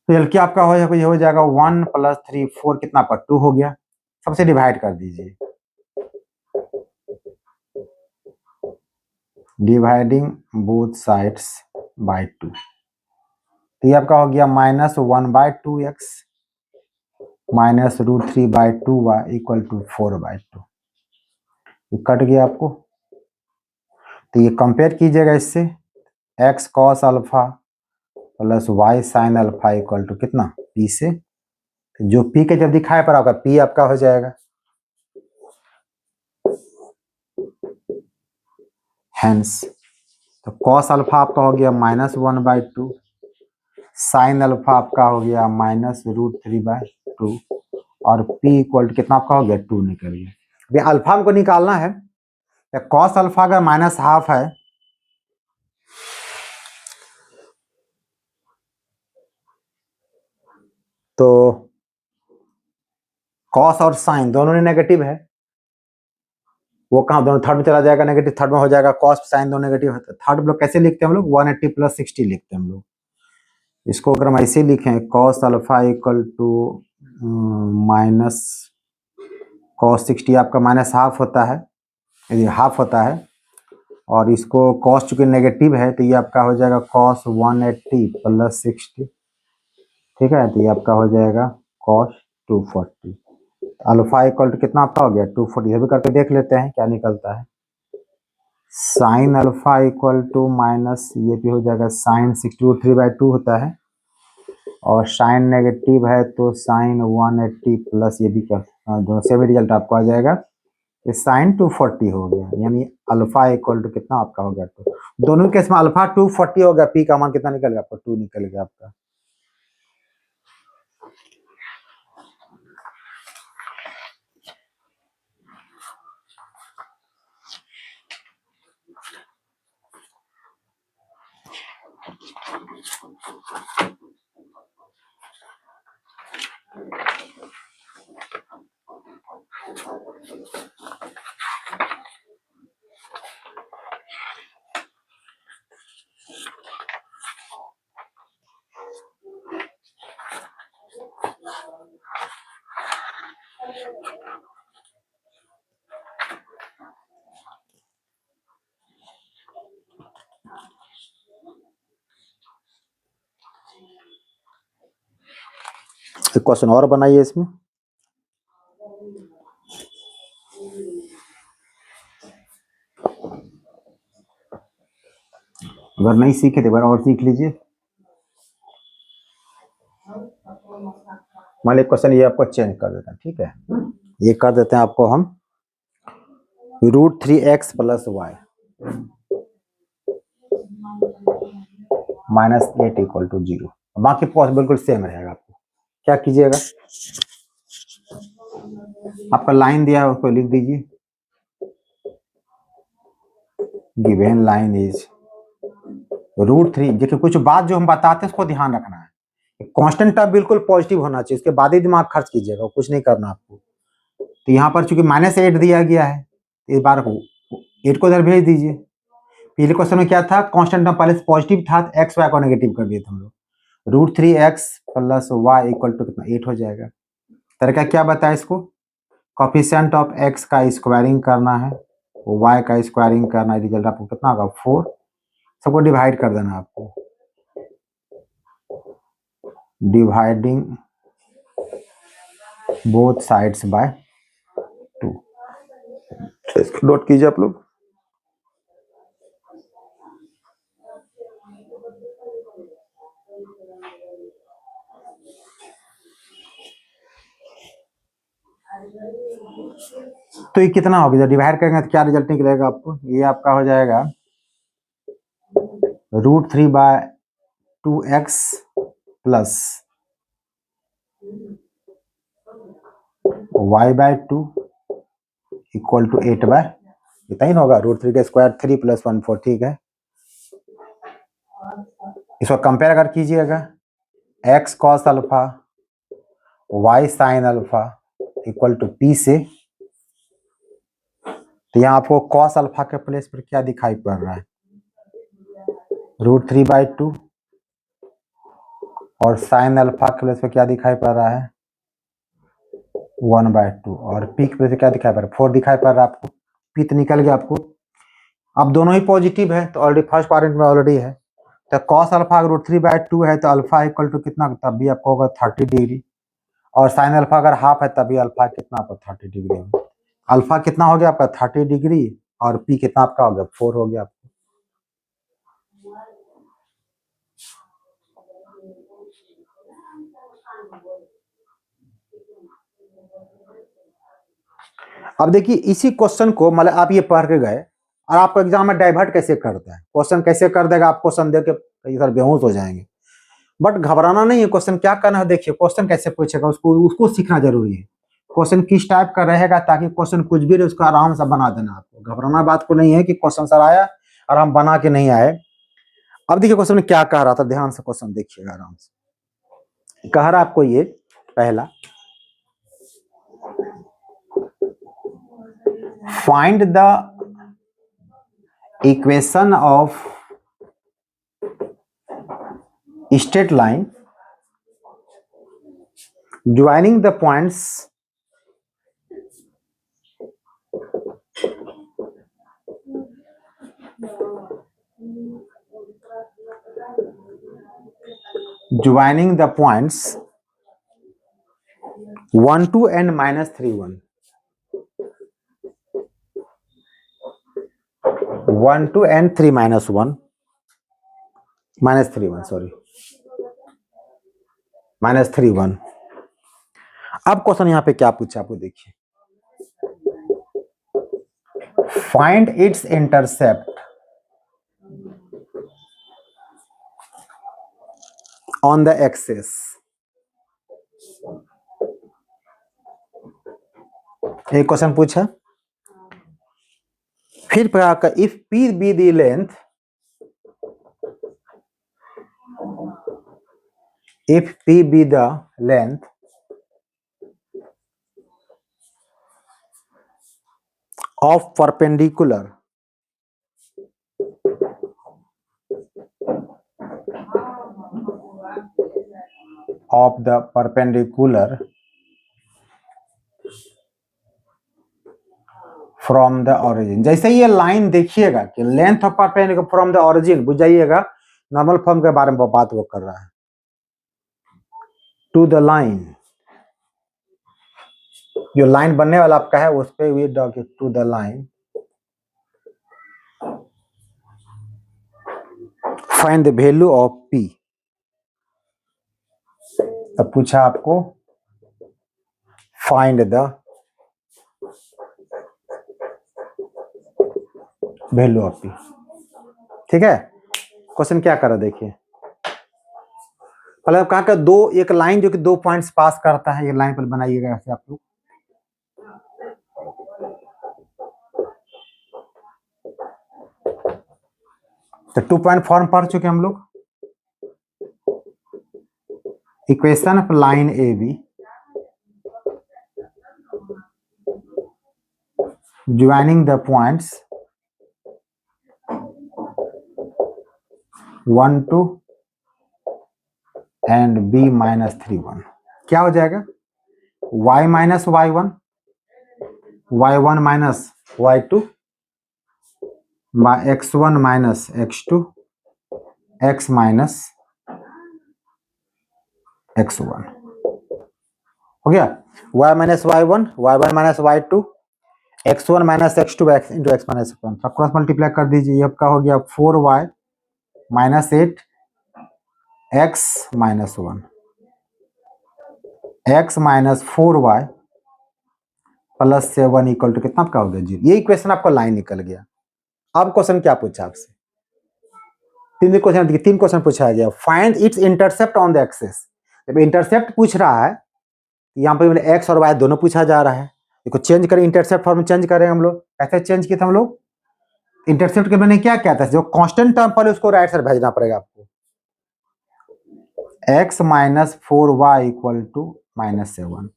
तो बल्कि आपका हो जाएगा 1 + 3 4 कितना पर 2 हो गया। सबसे डिवाइड कर दीजिए, डिवाइडिंग बोथ साइड्स बाय 2। तो ये आपका हो गया -1/2x -√3/2y = 4/2। ये कट गया आपको। तो ये कंपेयर कीजिएगा इससे, x cos alpha + y sin alpha = कितना, p से। जो p के जब दिखाए पर आपका p आपका हो जाएगा, हेंस तो cos अल्फा आपका हो गया -1/2, sin अल्फा आपका हो गया -√3/2 और p = कितना आपका हो गया, 2 निकल गया। अभी अल्फा हमको निकालना है, तो cos अल्फा अगर -½ है तो cos और sin दोनों ने नेगेटिव है, वो कहाँ दोनों थर्ड में चला जाएगा, नेगेटिव थर्ड में हो जाएगा, cos sin दोनों नेगेटिव है। थर्ड में लोग कैसे लिखते हैं हम लोग, 180 + 60 लिखते हैं हम लोग। इसको अगर हम ऐसे लिखें, cos अल्फा = -cos 60 आपका -½ होता है, यदि हाफ होता है, और इसको cos चूंकि नेगेटिव है तो ये आपका हो जाएगा cos 180 + 60, ठीक है। तो ये आपका हो जाएगा cos 240। अल्फा = कितना आपका हो गया, 240। ये भी करके देख लेते हैं क्या निकलता है। साइन अल्फा = माइनस, ये भी हो जाएगा sin 60 √3/2 होता है, और साइन नेगेटिव है तो साइन 180 प्लस ये भी कर, दोनों से भी रिजल्ट आपको आ जाएगा। ये साइन 240 हो गया, यानी अल्फा इक्वल टू कितना आपका हो गया, तो दोनों केस में अल्फा 240 हो गया। पी का मान कितना निकल गया आपका, 2 निकल गया आपका। एक क्वेश्चन और बनाइए इसमें। अगर नहीं सीखे तो एक बार और सीख लीजिए। मान लीजिए क्वेश्चन ये आपको चेंज कर देते हैं, ठीक है, ये कर देते हैं आपको हम √3x plus Y -8 equal to 0। बाकी पॉसिबल बिल्कुल सेम रहेगा। आपको क्या कीजिएगा, आपका लाइन दिया है उसको लिख दीजिए, गिवन लाइन इज √3। देखिए कुछ बात जो हम बताते हैं उसको ध्यान रखना है, कांस्टेंट टर्म बिल्कुल पॉजिटिव होना चाहिए, उसके बाद ही दिमाग खर्च कीजिएगा, कुछ नहीं करना आपको। तो यहाँ पर चूंकि -8 दिया गया है, इस बार 8 को इधर भेज दीजिए। पहले क्वेश्चन में क्या था, कांस्टेंट टर्म पहले पॉजिटिव था, एक्स वाई को नेगेटिव कर दिए थे हम लोग। √3x plus y equal to कितना, 8 हो जाएगा। तरीका क्या बताया इसको, कोफिशिएंट ऑफ x का स्क्वायरिंग करना है, y का स्क्वायरिंग करना है, रिजल्ट आपको कितना होगा 4। सबको डिवाइड कर देना आपको, डिवाइडिंग बोथ साइड्स बाय 2। इसको नोट कीजिए आप लोग। तो ये कितना होगा, जब डिवाइड करेंगे तो क्या रिजल्ट निकलेगा आपको, ये आपका हो जाएगा √3/2x plus y/2 equal to 8/, इतना ही होगा। √3 का स्क्वायर 3 + 1 4, ठीक है। इसको कंपेयर अगर कीजिएगा, x cos alpha y sine alpha equal to p से, तो यहाँ आपको cos अल्फा के प्लेस पर क्या दिखाई पड़ रहा है, √3/2, और साइन अल्फा के प्लेस पर क्या दिखाई पड़ रहा है 1/2, और p के प्लेस पर क्या दिखाई पड़ रहा है 4 दिखाई पड़ रहा है आपको। p तो निकल गया आपको। अब दोनों ही पॉजिटिव है तो ऑलरेडी फर्स्ट क्वाड्रेंट में ऑलरेडी है, तो cos अल्फा अगर √3/2 है तो अल्फा इक्वल टू कितना, तब भी आपको होगा 30 डिग्री, और साइन अल्फा अगर हाफ है तभी अल्फा कितना आपका 30 डिग्री होगा। अल्फा कितना हो गया आपका 30 डिग्री, और पी कितना आपका हो गया 4 हो गया आपका। अब देखिए इसी क्वेश्चन को मतलब आप ये पढ़ के गए और आपको एग्जाम में डाइवर्ट कैसे करता है, क्वेश्चन कैसे कर देगा, आप क्वेश्चन देख के इधर बेहोश हो जाएंगे। बट घबराना नहीं है, क्वेश्चन क्या करना है, देखिए क्वेश्चन कैसे पूछेगा उसको सीखना जरूरी है। क्वेश्चन किस टाइप का रहेगा, ताकि क्वेश्चन कुछ भी रहे उसको आराम से बना देना। आपको घबराना बात को नहीं है कि क्वेश्चन सर आया और हम बना के नहीं आए। अब देखिए क्वेश्चन में क्या कह रहा था, ध्यान से क्वेश्चन देखिएगा आराम से। कह रहा आपको ये पहला, find the equation of straight line joining the points joining the points 1 2 and -3 1 1 2 and 3 -1 -3 1 sorry. -3 1। अब क्वेश्चन यहाँ पे क्या पूछा आपको, देखिए, find its intercept on the axis. एक क्वेश्चन पूछा, फिर का if P be the length, if p be the length of perpendicular of the perpendicular from the origin। जैसे ये लाइन देखिएगा कि length of perpendicular from the origin, बुझाइएगा normal form के बारे में बात वो कर रहा है, टू द लाइन, जो लाइन बनने वाला आपका है उस पे we dog to the line, find the value of p। तब पूछा आपको find the value of p। ठीक है, क्वेश्चन क्या कर रहा है देखिए, मतलब कहा दो, एक लाइन जो कि 2 पॉइंट्स पास करता है, ये लाइन पर बनाइएगा ऐसे आप लोग, तो 2 पॉइंट फॉर्म पढ़ चुके हम लोग। Equation of line A be joining the points 1 2 and b -3 1, क्या हो जाएगा, y - y1, y1 - y2, x1 - x2, x - x1 हो गया, y - y1, y1 - y2, x1 - x2, x into x - x1, सब क्रॉस मल्टीप्लाई कर दीजिए, ये आपका हो गया 4y - 8 x - 1, x - 4y + 7 equal to कितना आपका हो गया 0। ये इक्वेशन आपका लाइन निकल गया। अब क्वेश्चन क्या पूछा आपसे, तीन क्वेश्चन पूछा गया, find its intercept on the axis. जब इंटरसेप्ट पूछ रहा है, यहाँ पे मैंने एक्स और वाई दोनों पूछा जा रहा है, देखो चेंज करें, इंटरसेप्ट फॉर्म चेंज करें हम लोग, कैसे चेंज किए थे हम लोग, इंटरसेप्ट के मैंने क्या कहता है, जो कांस्टेंट टर्म पर उसको राइट साइड भेजना पड़ेगा आपको, x - 4y = -7,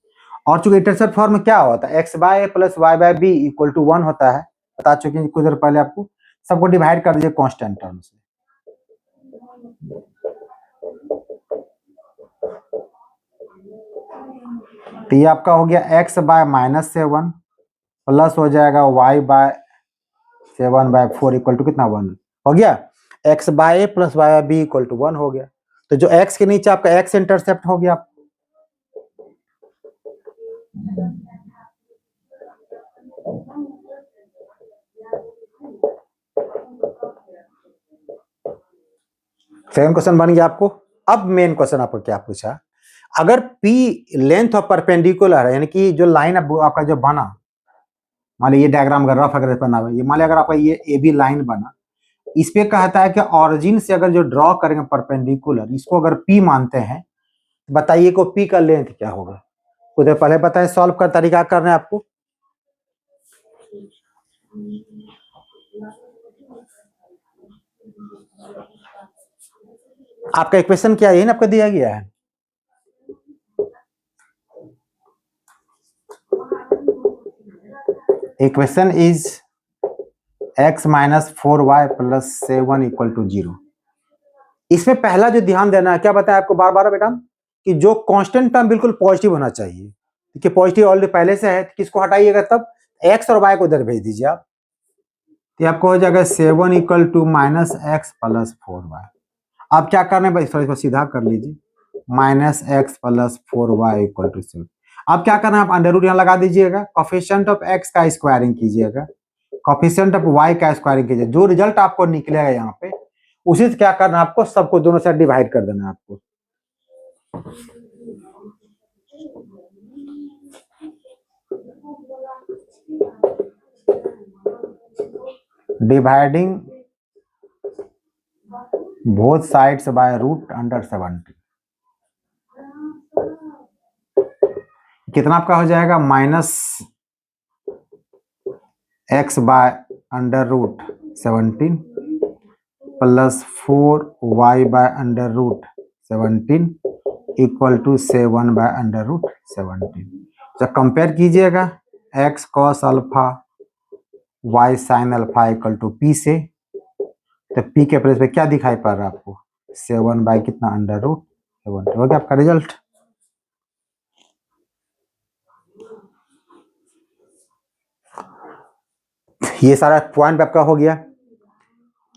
और चूंकि इंटरसेप्ट फॉर्म में क्या होता है, x by plus y by b equal to 1 होता है, बता चुके हैं कुछ देर पहले आपको, सबको डिवाइड कर दीजिए कांस्टेंट टर्म से, तो ये आपका हो गया x बाय -7 प्लस हो जाएगा y बाय 7/4 इक्वल टू कितना 1 हो गया, x by plus y by b equal to 1 हो गया, तो जो x के नीचे आपका x इंटरसेप्ट हो गया, सेकंड क्वेश्चन बन गया आपको। अब मेन क्वेश्चन आपको क्या पूछा, अगर P लेंथ ऑफ परपेंडिकुलर है, यानी कि जो लाइन आपका जो बना, मान लीजिए डायग्राम अगर रफ अगर बना हुआ, ये मान लिया अगर आपका ये ए बी लाइन बना, इस पे कहता है कि ऑरिजिन से अगर जो ड्रॉ करेंगे परपेंडिकुलर, इसको अगर P मानते हैं, बताइए को P का लेंथ क्या होगा, उधर पहले पता है, सॉल्व का तरीका कर रहे हैं आपको, आपका इक्वेशन क्या है, आपको दिया गया है, equation is x - 4y + 7 equal to 0। इसमें पहला जो ध्यान देना है, क्या बताया आपको बार बार बेटा, कि जो कांस्टेंट टर्म बिल्कुल पॉजिटिव होना चाहिए, देखिए पॉजिटिव ऑलरेडी पहले से है, किसको हटाइएगा तब, x और y को इधर भेज दीजिए आप, तो आपको हो जाएगा 7 इक्वल टू -x + 4y। आप क्या करना है, इसको सीधा कर लीजिए, -x + 4y इक्वल टू 7। आप क्या करना है, आप अंडर रूट यहाँ लगा दीजिएगा, कोफिशिएंट ऑफ x का स्क्वायरिंग कीजिएगा, कोफिशिएंट ऑफ y का स्क्वायरिंग कीजिए, जो रिजल्ट आपको निकलेगा यहाँ पे, उसी से क्या करना है आपको, सबको दोनों साइड डिवाइड कर देना है आपको, dividing both sides by root under 70, कितना आपका हो जाएगा -x by under root 17 plus 4y by under root 17 equal to 7 by under root 17। जब कंपेयर कीजिएगा x cos alpha y sine alpha equal to p से, तो p के place पे क्या दिखाई पड़ रहा है आपको 7 बाय कितना अंडर रूट 7, हो गया आपका रिजल्ट। ये सारा पॉइंट आपका हो गया।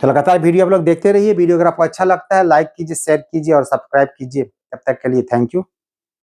तो लगातार वीडियो आप लोग देखते रहिए। वीडियो अगर आपको अच्छा लगता है लाइक कीजिए, शेयर कीजिए और सब्सक्राइब कीजिए। तब तक के लिए थैंक यू।